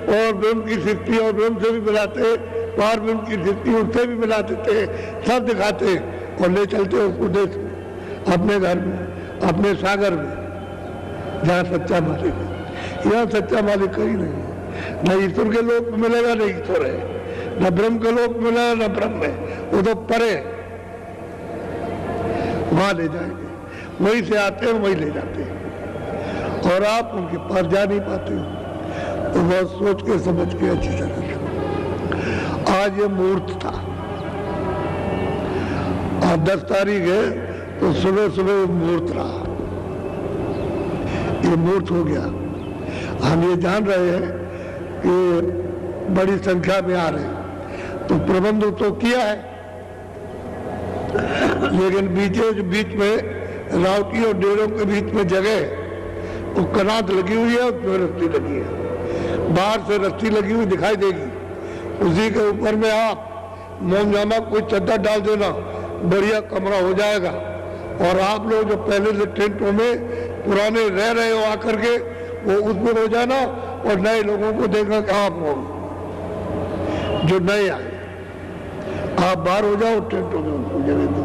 और ब्रह्म की सृष्टि और ब्रह्म से भी मिलाते, पार ब्रह्म की सृष्टि उससे भी मिला देते, सब दिखाते और ले चलते उसको देश में, अपने घर में, अपने सागर में, जहाँ सच्चा मालिक है। यहाँ सच्चा मालिक कहीं नहीं है। न ईश्वर के लोक में मिलेगा, न ईश्वर है, न ब्रह्म के लोक में मिलेगा, न ब्रह्म है, वो तो परे, वहां ले जाएंगे, वहीं से आते हैं वहीं ले जाते हैं और आप उनके पास जा नहीं पाते हो। तो बहुत सोच के समझ के अच्छी तरह। आज ये मुहूर्त था और 10 तारीख है, तो सुबह सुबह मुहूर्त रहा, ये मुहूर्त हो गया। हम ये जान रहे हैं कि बड़ी संख्या में आ रहे हैं, तो प्रबंध तो किया है, लेकिन बीच में रावटी और डेरों के बीच में जगह वो कनात लगी हुई है, उसमें रस्सी लगी है, बाहर से रस्सी लगी हुई दिखाई देगी, उसी के ऊपर में आप मोमजामा कोई चद्दर डाल देना, बढ़िया कमरा हो जाएगा। और आप लोग जो पहले से टेंटों में पुराने रह रहे हो आकर के, वो उसमें हो जाना और नए लोगों को देखना कि आप हो जो नए आए, आप बाहर हो जाओ टेंटों में, उनको जगह दो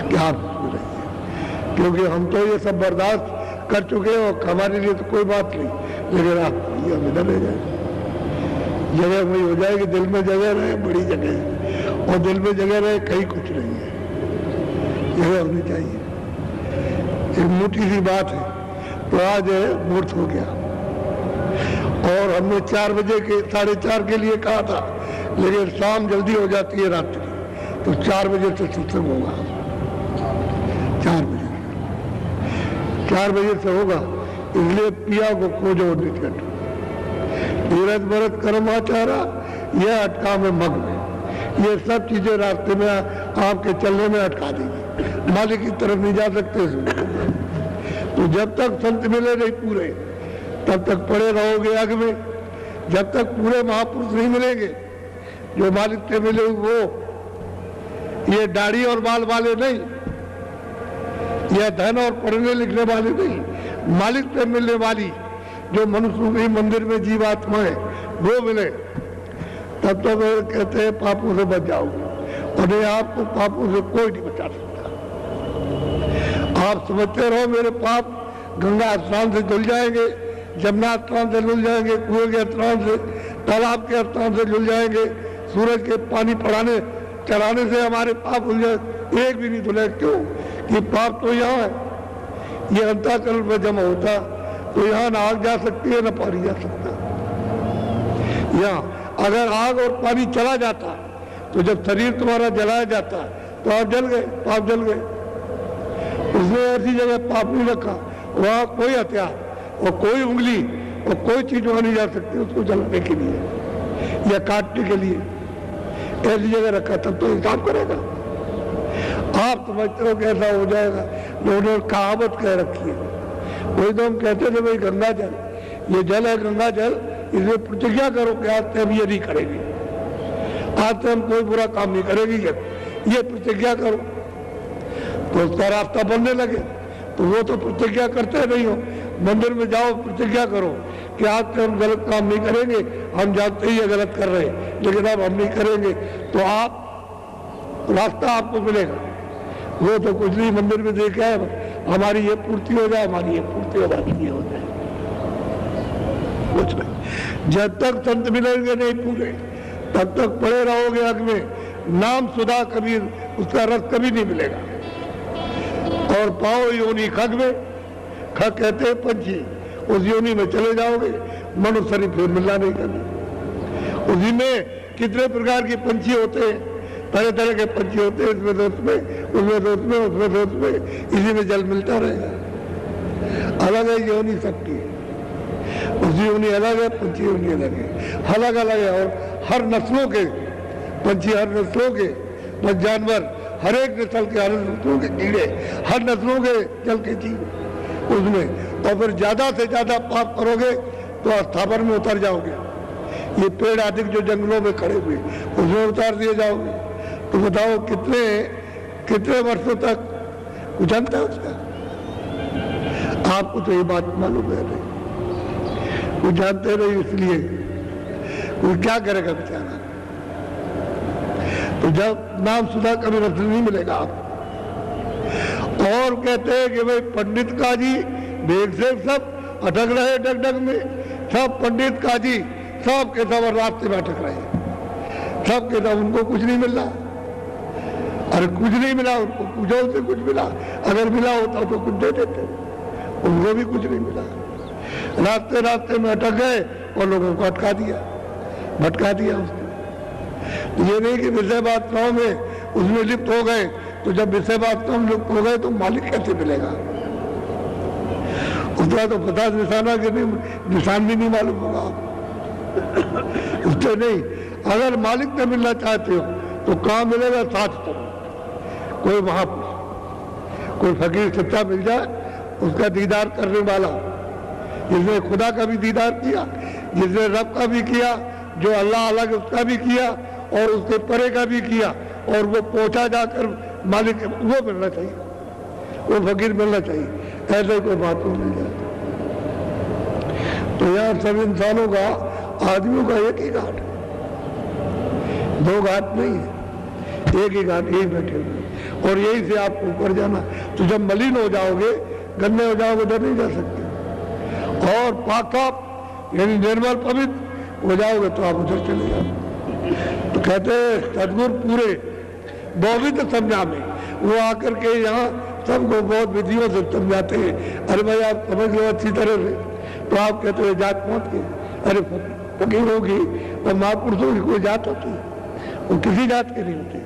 कि आप उसमें रहिए, क्योंकि हम तो ये सब बर्दाश्त कर चुके हैं और हमारे लिए तो कोई बात नहीं, लेकिन आप हम इधर रह जाए, जगह वही हो जाएगी, दिल में जगह रहे, बड़ी जगह है, और दिल में जगह रहे कहीं कुछ नहीं है, जगह होनी चाहिए। एक मोटी सी बात है, तो आज मुहूर्त हो गया और हमने 4 बजे के 4:30 के लिए कहा था, लेकिन शाम जल्दी हो जाती है रात्रि, तो 4 बजे से सत्संग होगा, 4 बजे से होगा। इसलिए पिया को खोजो निकट, तीरथ भरत कर्माचारा, यह अटका में मग में, ये सब चीजें रास्ते में आपके चलने में अटका देंगी, मालिक की तरफ नहीं जा सकते। तो जब तक संत मिले नहीं पूरे, तब तक पड़े रहोगे आग में। जब तक पूरे महापुरुष नहीं मिलेंगे जो मालिक से मिले, वो ये दाढ़ी और बाल वाले नहीं, यह धन और पढ़ने लिखने वाले नहीं, मालिक से मिलने वाली जो मनुष्य के मंदिर में जीवात्माएं वो मिले, तब तो वे कहते हैं पापों से बच जाओगे। और नहीं, आपको पापों से कोई नहीं बचा सकता। आप समझते रहो मेरे पाप गंगा स्नान से धुल जाएंगे, जमुना स्नान से धुल जाएंगे, कुएं के स्नान से, तालाब के स्नान से धुल जाएंगे, सूरज के पानी पड़ाने चढ़ाने से हमारे पाप धुल जाए, एक भी नहीं धुले। क्यों? कि पाप तो यहाँ है, ये अंतःकरण में जमा होता, तो यहाँ ना आग जा सकती है ना पानी जा सकता। यहाँ अगर आग और पानी चला जाता, तो जब शरीर तुम्हारा जलाया जाता तो आप जल गए, पाप जल गए। उसने ऐसी जगह पाप नहीं रखा, वहाँ कोई हथियार और कोई उंगली और कोई चीज वहाँ नहीं जा सकती उसको जलाने के लिए या काटने के लिए, ऐसी जगह रखा, तब तो हिसाब करेगा। आप समझते हो कि ऐसा हो जाएगा, लोगों ने कहावत कह रखी है। वही तो हम कहते थे भाई गंगा जल, ये जल है गंगा जल, इसमें प्रतिज्ञा करो कि आज से हम ये नहीं करेंगे, आज से हम कोई बुरा काम नहीं करेंगे, ये प्रतिज्ञा करो। तो उसका रास्ता बनने लगे, तो वो तो प्रतिज्ञा करते नहीं हो। मंदिर में जाओ प्रतिज्ञा करो कि आज से हम गलत काम नहीं करेंगे, हम जानते ही ये गलत कर रहे हैं, लेकिन अब हम नहीं करेंगे, तो आप रास्ता आपको मिलेगा। वो तो कुछ नहीं, मंदिर में देखा है, हमारी ये पूर्ति हो जाए, हमारी ये पूर्ति हो जाए, ये हो जाए, कुछ नहीं। जब तक संत मिलेंगे नहीं पूरे, तब तक पड़े रहोगे आग में। नाम सुधा कबीर, उसका रस कभी नहीं मिलेगा। और पाओ योनि खग में, खग कहते हैं पंछी, उस योनि में चले जाओगे, मनुष्य शरीर फिर मिलना नहीं कभी। उसी में कितने प्रकार के पंछी होते हैं, तरह तरह के पंछी होते हैं, इसमें तो उसमें, उसमें तो उसमें, उसमें तो उसमें, इसी में जल मिलता रहेगा। अलग है योनि सबकी, उसी योनि अलग है, पंछी योनि अलग है, अलग अलग है। और हर नस्लों के पंछी, हर नस्लों के जानवर, हर एक नस्ल के, हर नस्लों के कीड़े, हर नस्लों के जल के जीव उसमें। और फिर ज्यादा से ज्यादा पाप करोगे तो अस्थावर में उतर जाओगे। ये पेड़ आदि जो जंगलों में खड़े हुए उसमें उतार दिए जाओगे। तो बताओ कितने वर्षों तक कुछ जानता है उसका? आपको तो ये बात मालूम है नहीं, कुछ जानते नहीं, इसलिए कोई क्या करेगा बेचारा। तो जब नाम सुधा कभी रस नहीं मिलेगा आप। और कहते हैं कि भाई पंडित काजी वेद से सब अटक रहे डग में, सब पंडित काजी सब के सब रास्ते में अटक रहे, सब के सब उनको कुछ नहीं मिल रहा। अरे कुछ नहीं मिला उनको, पूछो उनसे कुछ मिला, अगर मिला होता तो कुछ दे देते, उनको भी कुछ नहीं मिला। रास्ते रास्ते में अटक गए और लोगों को अटका दिया, भटका दिया उसने। तो ये नहीं कि विषय वासनाओं में उसमें लिप्त हो गए, तो जब विषय वासनाओं में लिप्त हो गए तो मालिक कैसे मिलेगा? उसका तो 50 निशाना के निशान भी नहीं मालूम होगा आपको। उससे नहीं, अगर मालिक से मिलना चाहते हो तो कहाँ मिलेगा? साथ तो कोई महापुरुष, कोई फकीर सच्चा मिल जाए, उसका दीदार करने वाला, जिसने खुदा का भी दीदार किया, जिसने रब का भी किया, जो अल्लाह अलग उसका भी किया और उसके परे का भी किया, और वो पहुंचा जाकर मालिक वो मिलना चाहिए, वो फकीर मिलना चाहिए, ऐसे कोई बात नहीं मिल जाए। तो यहाँ सब इंसानों का, आदमियों का एक ही घाट है, दो घाट नहीं है, एक ही घाट, यही बैठे हुए और यही से आपको ऊपर जाना। तो जब मलिन हो जाओगे, गंदे हो जाओगे, उधर नहीं जा सकते, और पाक यानी निर्मल पवित्र हो जाओगे तो आप उधर चले जाओगे। तो कहते हैं सदगुरु पूरे बहुत समझा में, वो आकर के यहाँ सबको बहुत विधियों से समझाते हैं। अरे भाई आप समझ लो अच्छी तरह से, तो आप कहते हो जात पहुंच के, अरे फकीर होगी और महापुरुषों की कोई जात होती है, वो किसी जात के नहीं होते,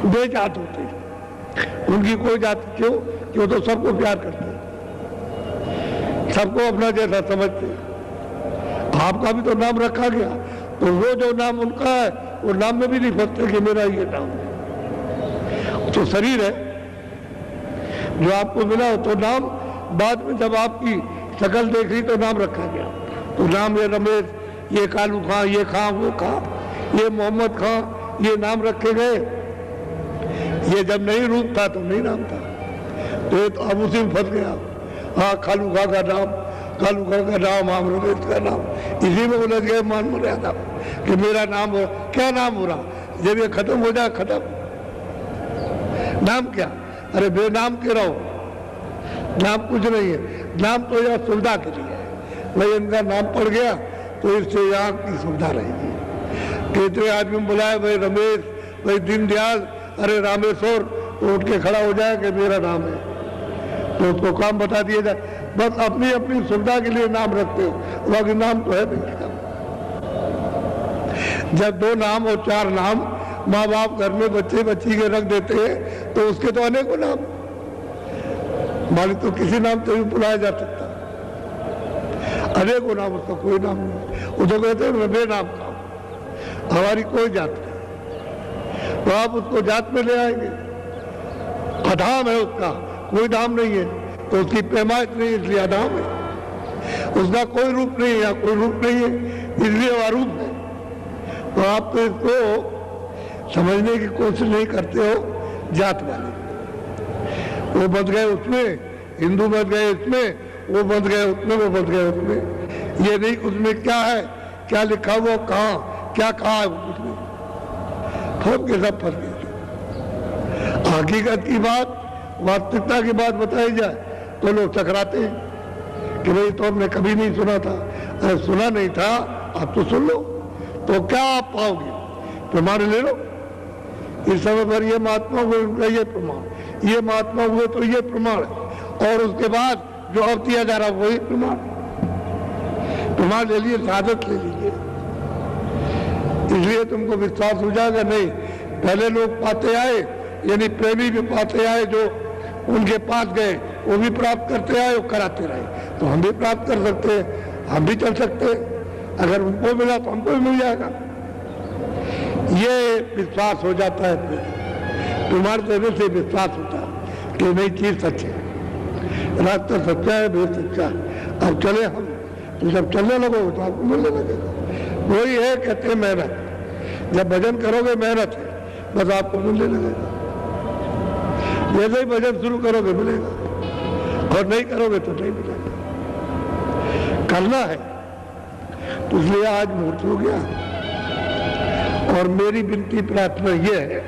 बेजात होते हैं, उनकी कोई जात क्यों, कि वो तो सबको प्यार करते हैं, सबको अपना जैसा समझते हैं। आपका भी तो नाम रखा गया, तो वो जो नाम उनका है वो नाम में भी नहीं फंसते कि मेरा ये नाम है। तो शरीर है जो आपको मिला, तो नाम बाद में जब आपकी शक्ल देख ली तो नाम रखा गया। तो नाम ये रमेश, ये कालू खां, ये खां, वो खां, ये मोहम्मद खां, ये नाम रखे गए। ये जब नहीं रूप था तो नहीं नाम था, तो ये तो अब उसी में फंस गया। हाँ कालू खां का नाम, कालू खां का नाम, हम रमेश का नाम, इसी में उलझ गए मान मर्यादा कि मेरा नाम हो, क्या नाम हो रहा, जब ये खत्म हो जाए खत्म, नाम क्या, अरे बेनाम के रहो, नाम कुछ नहीं है, नाम तो यह सुविधा के लिए है। भाई इनका नाम पड़ गया तो इससे यहाँ की सुविधा रहेगी। कितने आदमी बुलाए, भाई रमेश, भाई दीनदयाल, अरे रामेश्वर, तो उठ के खड़ा हो जाए कि मेरा नाम है, तो उसको काम बता दिया जाए। बस अपनी अपनी सुविधा के लिए नाम रखते हो, बाकी नाम तो है नहीं। जब दो नाम और चार नाम माँ बाप घर में बच्चे बच्ची के रख देते हैं तो उसके तो अनेकों नाम, मालिक तो किसी नाम से भी बुलाया जा सकता, अनेकों नाम, उसका कोई नाम नहीं। वो तो कहते हैं मैं बेनाम था, हमारी कोई जात नहीं, तो आप उसको जात में ले आएंगे। अधाम है उसका, कोई नाम नहीं है, तो उसकी पैमाइश नहीं, इसलिए अधाम है। उसका कोई रूप नहीं है, कोई रूप नहीं है, इसलिए वह रूप है। तो आप तो इसको समझने की कोशिश नहीं करते हो। जात वाले वो बच गए उसमें, हिंदू बच गए इसमें, वो बच गए उसमें, वो बच गए उसमें। ये नहीं उसमें क्या है, क्या लिखा हुआ, कहाँ क्या कहा है, उसमें फर्क के सब फर्क है। हकीकत की बात, वास्तविकता की बात बताई जाए तो लोग टकराते हैं कि भाई तो हमने कभी नहीं सुना था। अरे सुना नहीं था, आप तो सुन लो, तो क्या आप पाओगे, प्रमाण ले लो। इस समय पर ये महात्मा हुए, ये प्रमाण, ये महात्मा हुए तो ये प्रमाण, और उसके बाद जो अब दिया जा रहा वही प्रमाण। प्रमाण ले लिए, शहादत ले लीजिए, इसलिए तुमको विश्वास हो जाएगा। नहीं, पहले लोग पाते आए, यानी प्रेमी भी पाते आए, जो उनके पास गए वो भी प्राप्त करते आए और कराते रहे, तो हम भी प्राप्त कर सकते हैं, हम भी चल सकते हैं। अगर उनको मिला तो हमको भी मिल जाएगा। ये विश्वास हो जाता है, प्रमाण देने से विश्वास होता है कि नई चीज सच है, रास्ता सच्चा है, भेद सच्चा है। अब चले हम, तो जब चलने लगोगे तो आपको मिलने लगेगा। वही है, कहते हैं मेहनत, जब भजन करोगे मेहनत है, बस आपको मिलने लगेगा। जैसे ही भजन शुरू करोगे मिलेगा, और नहीं करोगे तो नहीं मिलेगा। करना है, तो इसलिए आज मुहूर्त हो गया। और मेरी विनती प्रार्थना यह है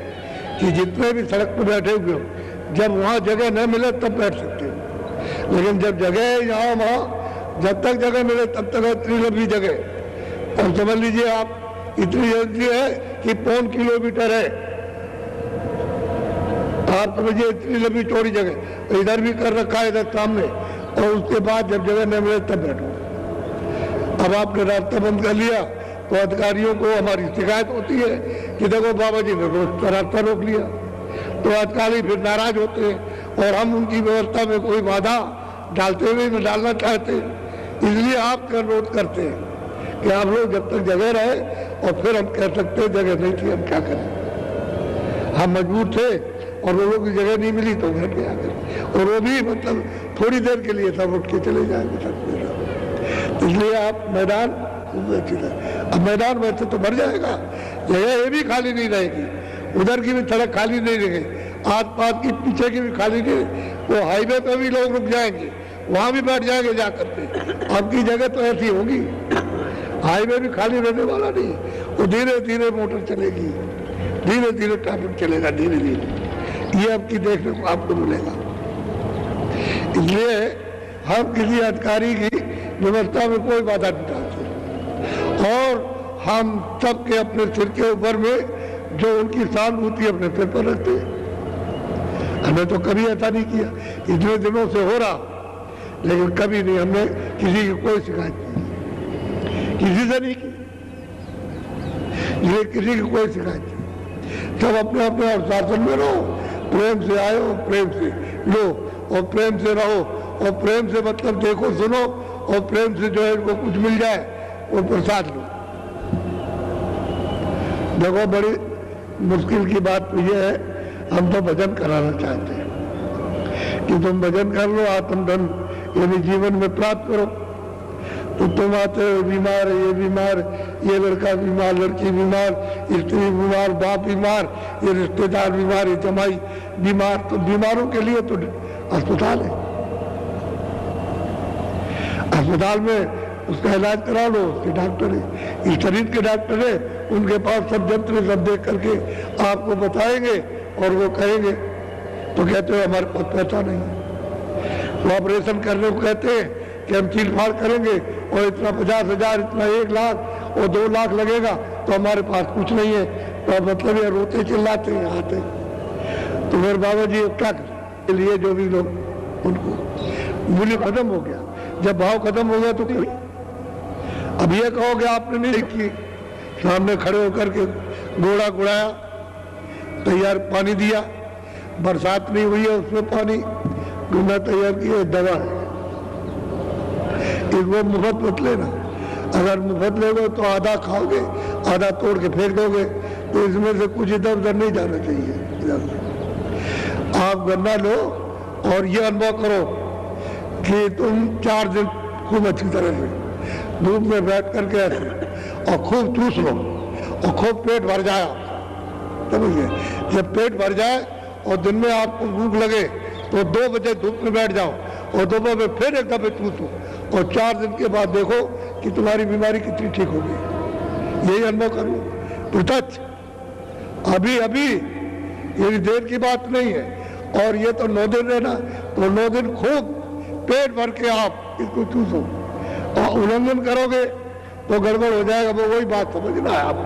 कि जितने भी सड़क पर बैठे हुए हो, जब वहाँ जगह न मिले तब बैठ सकते हो, लेकिन जब जगह है यहाँ वहाँ, जब तक जगह मिले तब तक इतनी लंबी जगह। अब समझ लीजिए आप, इतनी जल्दी है कि 5 किलोमीटर है, आप समझिए इतनी लंबी चौड़ी जगह, इधर भी कर रखा है, इधर सामने, और उसके बाद जब जगह न मिले तब बैठो। अब आपने रास्ता बंद कर लिया तो अधिकारियों को हमारी शिकायत होती है कि देखो बाबा जी ने रास्ता रोक लिया, तो अधिकारी फिर नाराज होते हैं और हम उनकी व्यवस्था में कोई बाधा डालते हुए न डालना चाहते। इसलिए आपका अनुरोध करते हैं कि आप लोग जब तक जगह रहे, और फिर हम कह सकते हैं जगह नहीं थी, हम क्या करें, हम मजबूर थे और वो लोग की जगह नहीं मिली तो घर पे आ गए, और वो भी मतलब थोड़ी देर के लिए सब उठ के चले जाएंगे। इसलिए आप मैदान खूब अच्छी तरह। अब मैदान में तो भर जाएगा, जगह ये भी खाली नहीं रहेगी, उधर की भी सड़क खाली नहीं रहेगी, आस पास की पीछे की भी खाली नहीं, वो हाईवे पे भी लोग रुक जाएंगे, वहां भी बैठ जाएंगे जाकर के। आपकी जगह तो ऐसी होगी, हाईवे भी खाली रहने वाला नहीं, वो धीरे धीरे मोटर चलेगी, धीरे धीरे ट्रैफिक चलेगा, धीरे धीरे। ये आपकी देखने को आपको मिलेगा। इसलिए हम किसी अधिकारी की व्यवस्था में कोई बाधा नहीं डालते, और हम सबके अपने सिर के ऊपर में जो उनकी सहानुभूति अपने सिर पर रखते हैं। हमने तो कभी ऐसा नहीं किया, इतने दिनों से हो रहा, लेकिन कभी नहीं हमने किसी की कोई शिकायत की, किसी से नहीं की, ये किसी की कोई शिकायत नहीं। सब अपने अपने अनुशासन में रहो, प्रेम से आयो, प्रेम से लो, और प्रेम से रहो, और प्रेम से मतलब देखो सुनो, और प्रेम से जो है वो कुछ मिल जाए वो प्रसाद लो। देखो बड़ी मुश्किल की बात तो ये है, हम तो भजन कराना चाहते हैं कि तुम भजन कर लो, आत्मधन यानी जीवन में प्राप्त करो। तो तुम आते हो बीमार है, ये बीमार, ये लड़का बीमार, लड़की बीमार, स्त्री बीमार, बाप बीमार, ये रिश्तेदार बीमार, ये जमाई बीमार, तो बीमारों के लिए तो अस्पताल है, अस्पताल में उसका इलाज करा लो, उसके डॉक्टर है, इस शरीर के डॉक्टर है, उनके पास सब यंत्र सब देख करके आपको बताएंगे और वो कहेंगे, तो कहते हो हमारे पास पैसा नहीं है, तो ऑपरेशन करने को कहते हैं कि हम चीर फाड़ करेंगे और इतना 50,000, इतना 1 लाख और 2 लाख लगेगा, तो हमारे पास कुछ नहीं है। तो मतलब ये रोते चिल्लाते हैं आते, तो फिर बाबा जी क्या करें, लिए जो भी लोग उनको मूल्य खत्म हो गया, जब भाव खत्म हो गया तो कभी अब ये कहोगे आपने नहीं देखी, सामने खड़े होकर के घोड़ा गुड़ाया, तैयार पानी दिया, बरसात नहीं हुई है उसमें पानी गुना तैयार किया, दवा है, इसको मुफ्त मत लेना। अगर मुफ्त लोगे तो आधा खाओगे, आधा तोड़ के फेंक दोगे, तो इसमें से कुछ इधर उधर नहीं जाना चाहिए। आप गन्ना लो और ये अनुभव करो कि तुम 4 दिन खूब अच्छी तरह से धूप में बैठ करके ऐसे और खूब चूस लो और खूब पेट भर जाए, समझिए। जब पेट भर जाए और दिन में आपको भूख लगे तो 2 बजे धूप में बैठ जाओ और दोपहर में फिर एक दफे चूसो, और 4 दिन के बाद देखो कि तुम्हारी बीमारी कितनी ठीक होगी। यही अनुभव करो प्रत्यक्ष, अभी अभी, ये देर की बात नहीं है। और ये तो 9 दिन रहना, तो 9 दिन खूब पेट भर के आप इसको चूसो, और उल्लंघन करोगे तो गड़बड़ हो जाएगा। वो वही बात समझना है आप,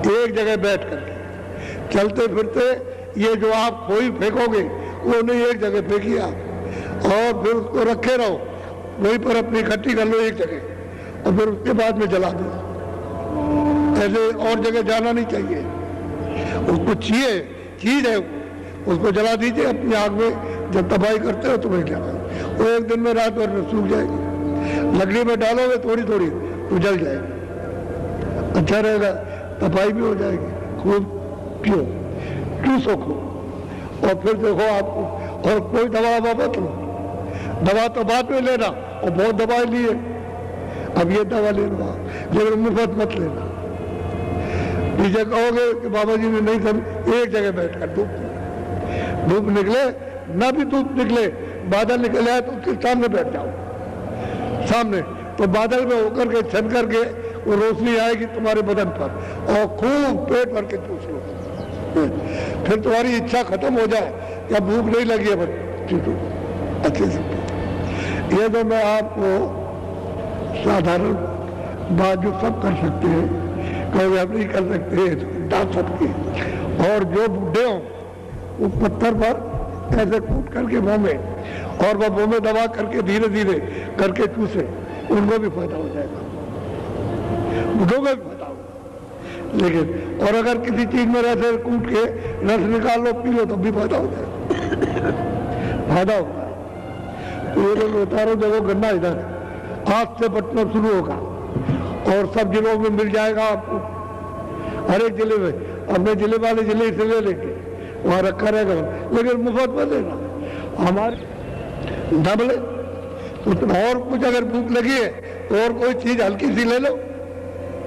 एक जगह बैठ करके चलते फिरते ये जो आप खोई फेंकोगे वो नहीं, एक जगह फेंकिए आप, और फिर उसको रखे रहो वहीं पर, अपनी इकट्ठी कर लो एक जगह, और फिर उसके बाद में जला दो। ऐसे और जगह जाना नहीं चाहिए, उसको चाहिए चीज है, उसको जला दीजिए अपनी आग में, जब तबाही करते हो तो वही जला, वो एक दिन में रात भर में सूख जाएगी। लकड़ी में डालोगे थोड़ी थोड़ी तो जल जाएगी, अच्छा रहेगा, तपाई भी हो जाएगी। खूब पियो, चूसो खूब, और फिर देखो आपको, और कोई दवा मत लो, दवा तो बाद में लेना, और बहुत दवाई लिए, अब ये दवा लेना, लेकिन मुफ्त मत लेना। पीछे कहोगे कि बाबा जी ने नहीं समझ, एक जगह बैठकर धूप निकले ना भी धूप निकले, बादल निकल आए तो उसके सामने बैठ जाओ, सामने, तो बादल में होकर के छन करके वो रोशनी आएगी तुम्हारे बदन पर, और खूब पेट भर के चूस लो, फिर तुम्हारी इच्छा खत्म हो जाए क्या भूख नहीं लगी है बच्चे अच्छे से। ये तो मैं आपको साधारण बात जो सब कर सकते हैं, कभी आप नहीं कर सकते डाल सकते, और जो बूढ़े हों वो पत्थर पर ऐसे कूट करके मुंह में, और वह मुंह में दबा करके धीरे धीरे करके चूसे, उनको भी फायदा हो जाएगा, बूढ़ों को भी फायदा होगा। लेकिन और अगर किसी चीज में ऐसे कूट के रस निकाल लो, पी लो, तो भी फायदा हो जाएगा, फायदा होगा। तो ये लोग उतारो, देखो गन्ना इधर आज से बटना शुरू होगा, और सब जिलों में मिल जाएगा आपको, हर एक जिले में, अपने जिले वाले जिले से ले लेके वहां रखा रहेगा, लेकिन मुफ्त में लेना, हमारे डबले। तो और कुछ अगर भूख लगी है और कोई चीज हल्की सी ले लो,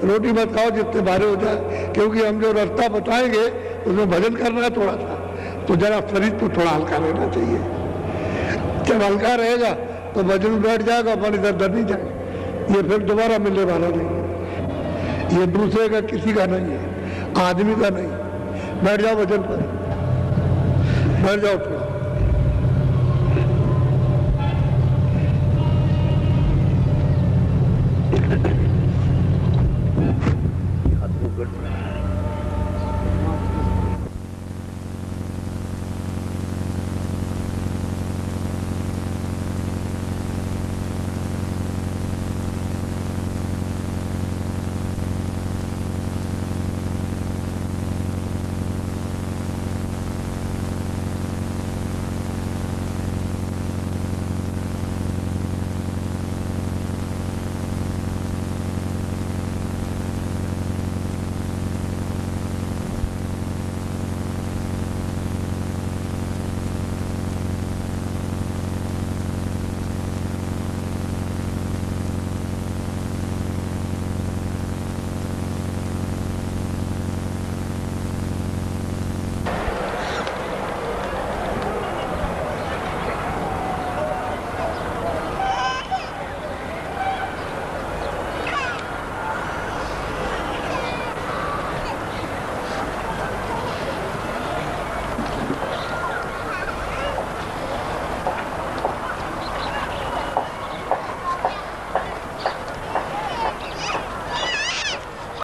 रोटी मत खाओ जितने भारे हो जाए, क्योंकि हम जो रास्ता बताएंगे उसमें भजन करना है थोड़ा सा, तो जरा शरीर को थोड़ा हल्का रहना चाहिए। जब हल्का रहेगा तो भजन में बैठ जाएगा, अपन इधर उधर नहीं जाएगा, ये फिर दोबारा मिलने वाला नहीं है। ये दूसरे का किसी का नहीं है, आदमी का नहीं। बैठ जाओ भजन पर, बैठ जाओ थोड़ा। हाथ मुंह कर